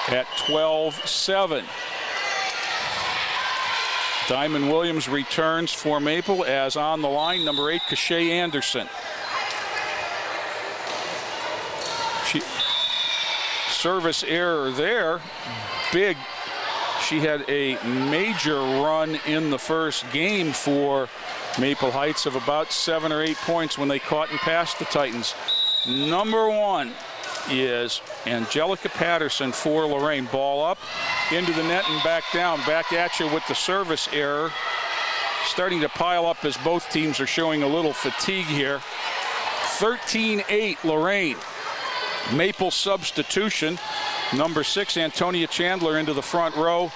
at 12-7. Diamond Williams returns for Maple as on the line, number 8, Kashay Anderson. Service error there, big. She had a major run in the first game for Maple Heights of about 7 or 8 points when they caught and passed the Titans. Number 1 is Angelica Patterson for Lorain. Ball up into the net and back down. Back at you with the service error. Starting to pile up as both teams are showing a little fatigue here. 13-8 Lorain. Maple substitution. Number 6, Antonia Chandler into the front row.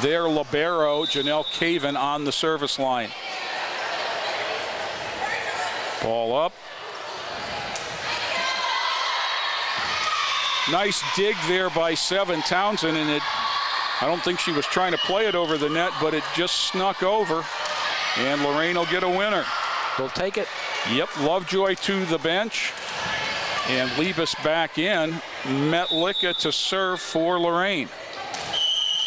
Their libero, Janelle Caven, on the service line. Ball up. Nice dig there by 7 Townsend, and I don't think she was trying to play it over the net, but it just snuck over, and Lorain will get a winner. We'll take it. Yep, Lovejoy to the bench, and Liebes back in. Metlicka to serve for Lorain.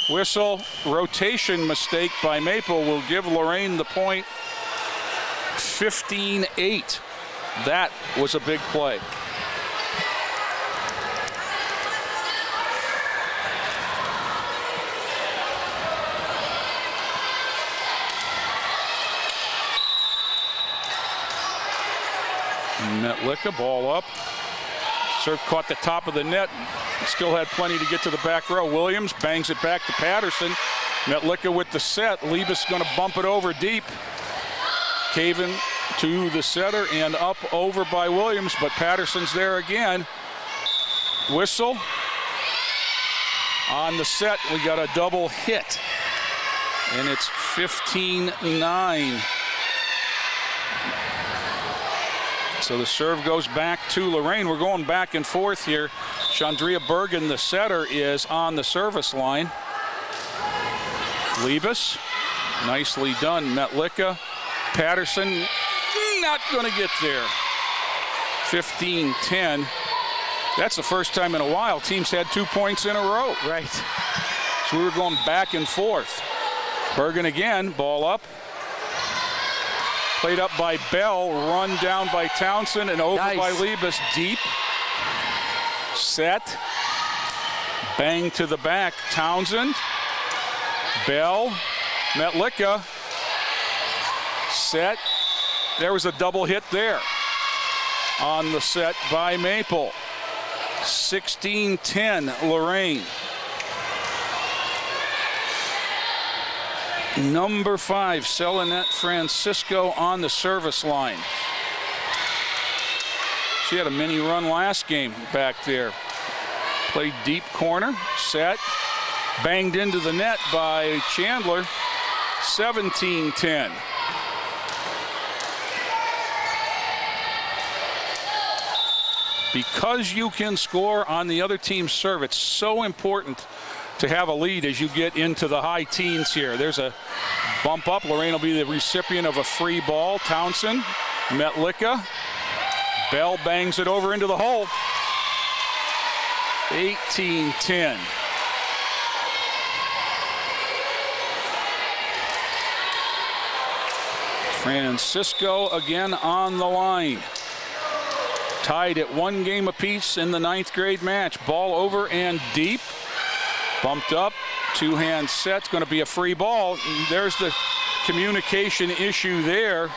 Whistle, rotation mistake by Maple will give Lorain the point. 15-8. That was a big play. Metlicka, ball up. Serve caught the top of the net. Still had plenty to get to the back row. Williams bangs it back to Patterson. Metlicka with the set. Liebes going to bump it over deep. Caven to the setter and up over by Williams, but Patterson's there again. Whistle. On the set, we got a double hit. And it's 15-9. So the serve goes back to Lorain. We're going back and forth here. Chandria Bergen, the setter, is on the service line. Liebes, nicely done. Metlicka, Patterson, not going to get there. 15-10. That's the first time in a while teams had 2 points in a row. Right. So we were going back and forth. Bergen again, ball up. Played up by Bell, run down by Townsend, and over by Liebes, deep. Set. Bang to the back. Townsend. Bell. Metlicka. Set. There was a double hit there on the set by Maple. 16-10 Lorain. Number 5, Selenette Francisco on the service line. She had a mini run last game back there. Played deep corner, set, banged into the net by Chandler. 17-10. Because you can score on the other team's serve, it's so important to have a lead as you get into the high teens here. There's a bump up. Lorain will be the recipient of a free ball. Townsend, Metlicka. Bell bangs it over into the hole. 18-10. Francisco again on the line. Tied at 1 game apiece in the 9th grade match. Ball over and deep. Bumped up. 2-hand set. Going to be a free ball. There's the communication issue there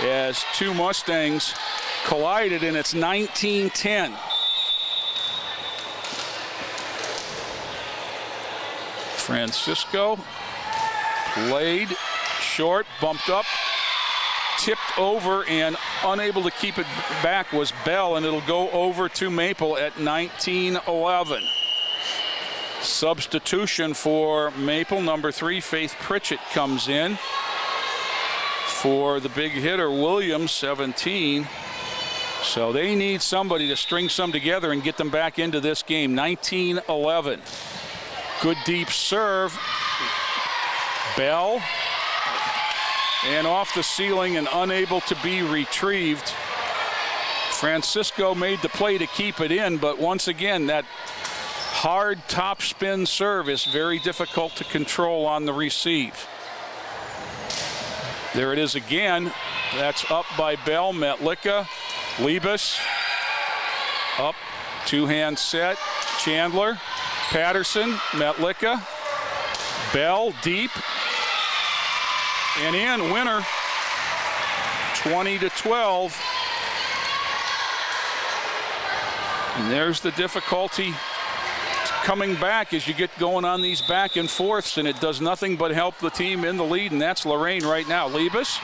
as 2 Mustangs collided, and it's 19-10. Francisco played short, bumped up, tipped over, and unable to keep it back was Bell, and it'll go over to Maple at 19-11. Substitution for Maple, number 3, Faith Pritchett comes in for the big hitter, Williams, 17. So they need somebody to string some together and get them back into this game. 19-11. Good deep serve. Bell. And off the ceiling and unable to be retrieved. Francisco made the play to keep it in, but once again, that hard top spin serve is very difficult to control on the receive. There it is again. That's up by Bell. Metlicka, Liebes, up, 2-hand set. Chandler, Patterson, Metlicka, Bell deep, and in. Winner, 20-12. And there's the difficulty coming back as you get going on these back and forths, and it does nothing but help the team in the lead, and that's Lorain right now. Liebes,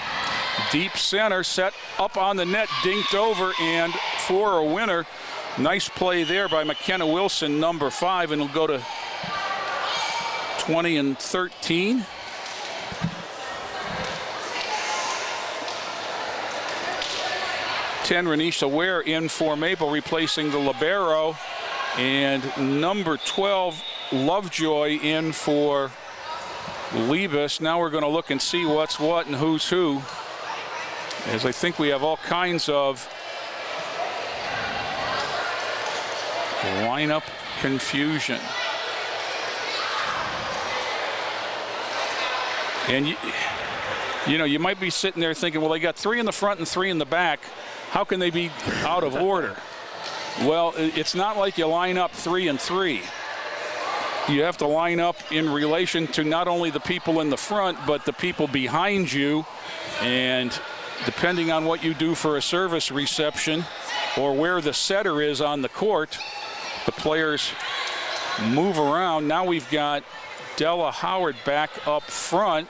deep center, set up on the net, dinked over, and for a winner. Nice play there by McKenna Wilson, number 5, and it'll go to 20-13. Renisha Ware in for Maple, replacing the libero. And number 12, Lovejoy, in for Liebes. Now we're going to look and see what's what and who's who, as I think we have all kinds of lineup confusion. And you know, you might be sitting there thinking, well, they got 3 in the front and 3 in the back. How can they be out of order? Well, it's not like you line up 3 and 3. You have to line up in relation to not only the people in the front, but the people behind you. And depending on what you do for a service reception or where the setter is on the court, the players move around. Now we've got Della Howard back up front.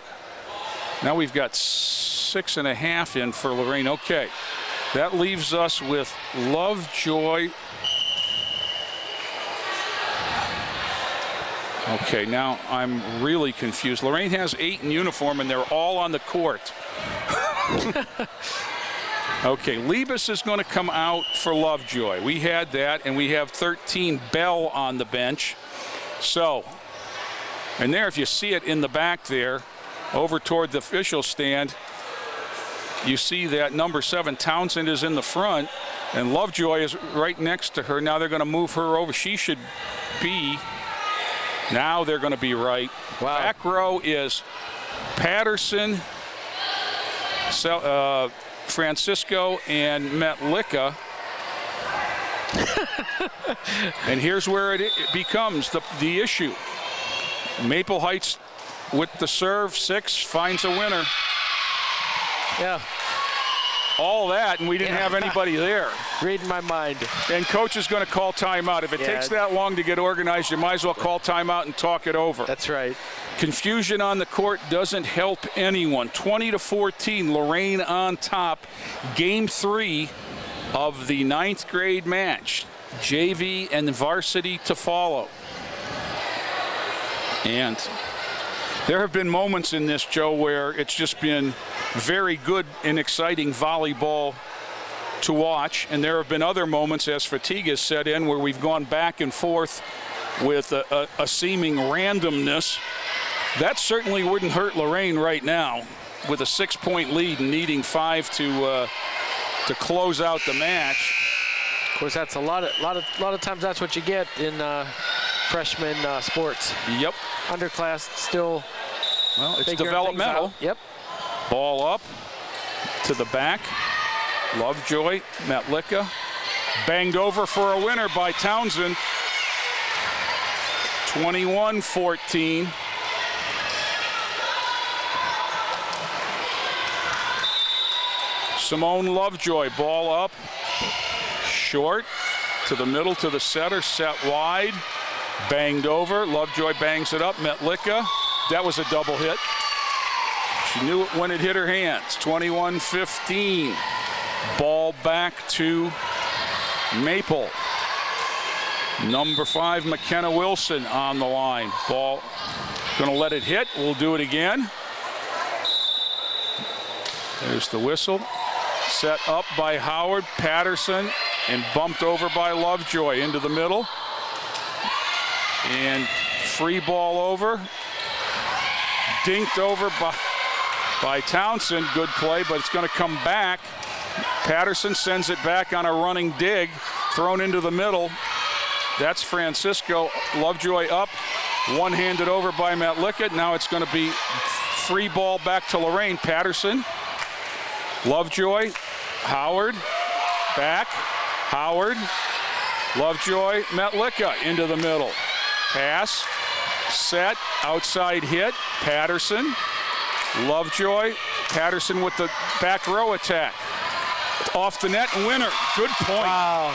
Now we've got 6.5 in for Lorain. Okay. That leaves us with Lovejoy. Okay, now I'm really confused. Lorain has 8 in uniform, and they're all on the court. Okay, Liebes is going to come out for Lovejoy. We had that, and we have 13 Bell on the bench. So, and there, if you see it in the back there, over toward the official stand, you see that number 7, Townsend, is in the front, and Lovejoy is right next to her. Now they're going to move her over. She should be. Now they're going to be right. Wow. Back row is Patterson, Francisco, and Metlicka. And here's where it becomes the issue. Maple Heights with the serve, 6, finds a winner. Yeah. All that, and we didn't have anybody there. Reading my mind. And coach is going to call timeout. If it takes that long to get organized, you might as well call timeout and talk it over. That's right. Confusion on the court doesn't help anyone. 20-14, Lorain on top. Game 3 of the 9th grade match. JV and varsity to follow. And there have been moments in this, Joe, where it's just been very good and exciting volleyball to watch. And there have been other moments, as fatigue has set in, where we've gone back and forth with a seeming randomness. That certainly wouldn't hurt Lorain right now with a 6-point lead and needing 5 to close out the match. Of course, that's a lot of times that's what you get in freshman sports. Yep. Underclass still. Well, it's developmental. Yep. Ball up. to the back. Lovejoy, Metlicka, banged over for a winner by Townsend. 21-14. Simone Lovejoy, ball up, short, to the middle, to the setter, set wide, banged over. Lovejoy bangs it up. Metlicka, that was a double hit. She knew it when it hit her hands. 21-15. Ball back to Maple. Number 5, McKenna Wilson on the line. Ball, gonna let it hit. We'll do it again. There's the whistle. Set up by Howard, Patterson, and bumped over by Lovejoy into the middle. And free ball over. Dinked over by Townsend. Good play, but it's going to come back. Patterson sends it back on a running dig, thrown into the middle. That's Francisco. Lovejoy up, one-handed over by Metlicka. Now it's going to be free ball back to Lorain. Patterson, Lovejoy, Howard, back, Howard, Lovejoy, Metlicka into the middle. Pass, set, outside hit, Patterson, Lovejoy, Patterson with the back row attack. Off the net and winner. Good point. Wow.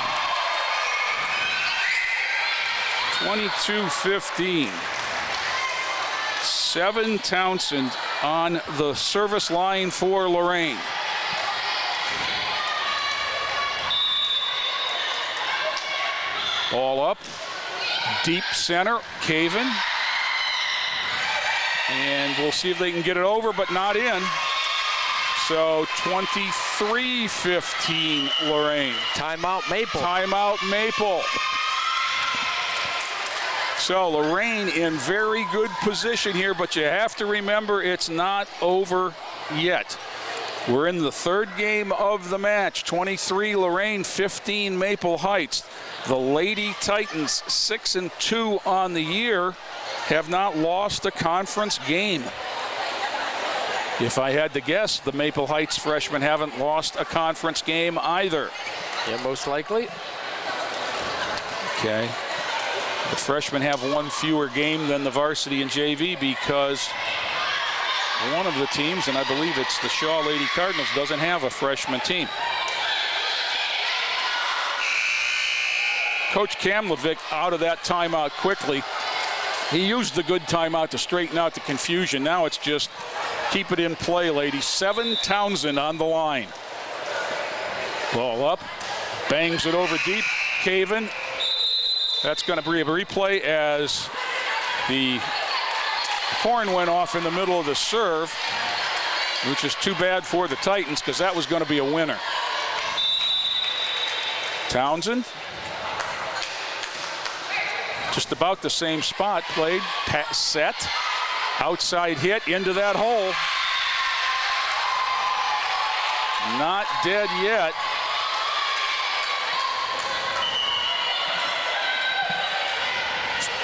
22-15. 7 Townsend on the service line for Lorain. Ball up, deep center, Caven. And we'll see if they can get it over, but not in. So 23-15 Lorain. Timeout Maple. Timeout Maple. So Lorain in very good position here, but you have to remember it's not over yet. We're in the third game of the match. 23 Lorain, 15 Maple Heights. The Lady Titans, 6-2 on the year, have not lost a conference game. If I had to guess, the Maple Heights freshmen haven't lost a conference game either. Yeah, most likely. Okay. The freshmen have one fewer game than the varsity and JV because one of the teams, and I believe it's the Shaw Lady Cardinals, doesn't have a freshman team. Coach Kamlovic out of that timeout quickly. He used the good timeout to straighten out the confusion. Now it's just keep it in play, ladies. 7 Townsend on the line. Ball up, bangs it over deep. Caven. That's going to be a replay as the horn went off in the middle of the serve, which is too bad for the Titans because that was going to be a winner. Townsend. Just about the same spot, played, set, outside hit into that hole. Not dead yet.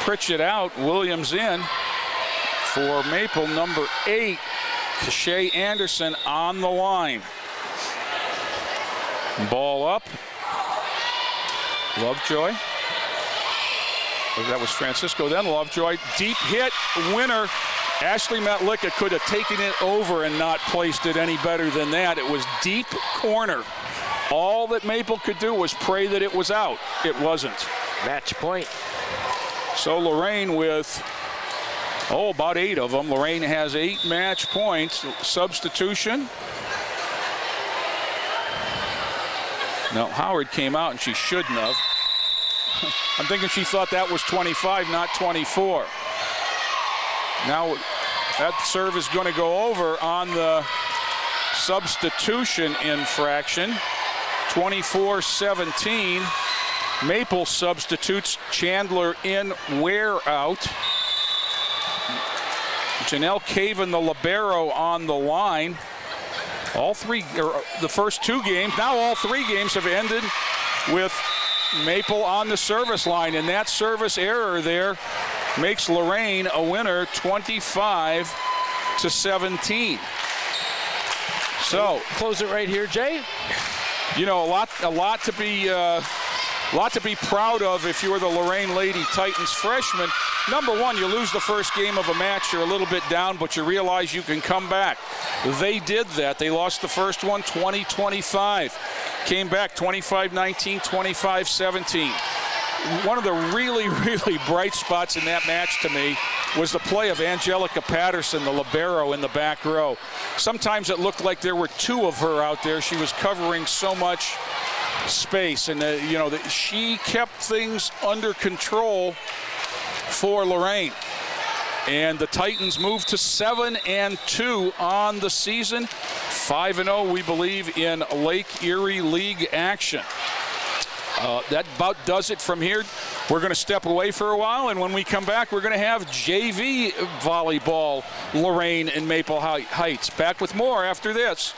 Pritchett out, Williams in for Maple. Number 8, Kashay Anderson on the line. Ball up. Lovejoy. That was Francisco, then Lovejoy. Deep hit, winner. Ashley Metlicka could have taken it over and not placed it any better than that. It was deep corner. All that Maple could do was pray that it was out. It wasn't. Match point. So Lorain with, about 8 of them. Lorain has 8 match points. Substitution. No, Howard came out and she shouldn't have. I'm thinking she thought that was 25, not 24. Now that serve is going to go over on the substitution infraction. 24-17. Maple substitutes. Chandler in, Ware out. Janelle Caven, the libero, on the line. All 3, or the first 2 games, now all 3 games have ended with Maple on the service line, and that service error there makes Lorain a winner, 25-17. So close it right here, Jay. You know, a lot to be proud of if you're the Lorain Lady Titans freshman. Number one, you lose the first game of a match, you're a little bit down, but you realize you can come back. They did that. They lost the first one 20-25. Came back 25-19, 25-17. One of the really, really bright spots in that match to me was the play of Angelica Patterson, the libero in the back row. Sometimes it looked like there were two of her out there. She was covering so much space, and she kept things under control for Lorain. And the Titans moved to 7-2 on the season, 5-0, we believe, in Lake Erie League action. That about does it from here. We're going to step away for a while, and when we come back, we're going to have JV volleyball, Lorain and Maple Heights. Back with more after this.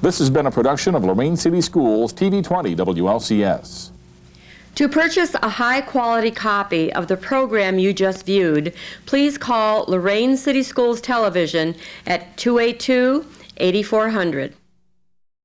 This has been a production of Lorain City Schools, TV 20 WLCS. To purchase a high-quality copy of the program you just viewed, please call Lorain City Schools Television at 282-8400.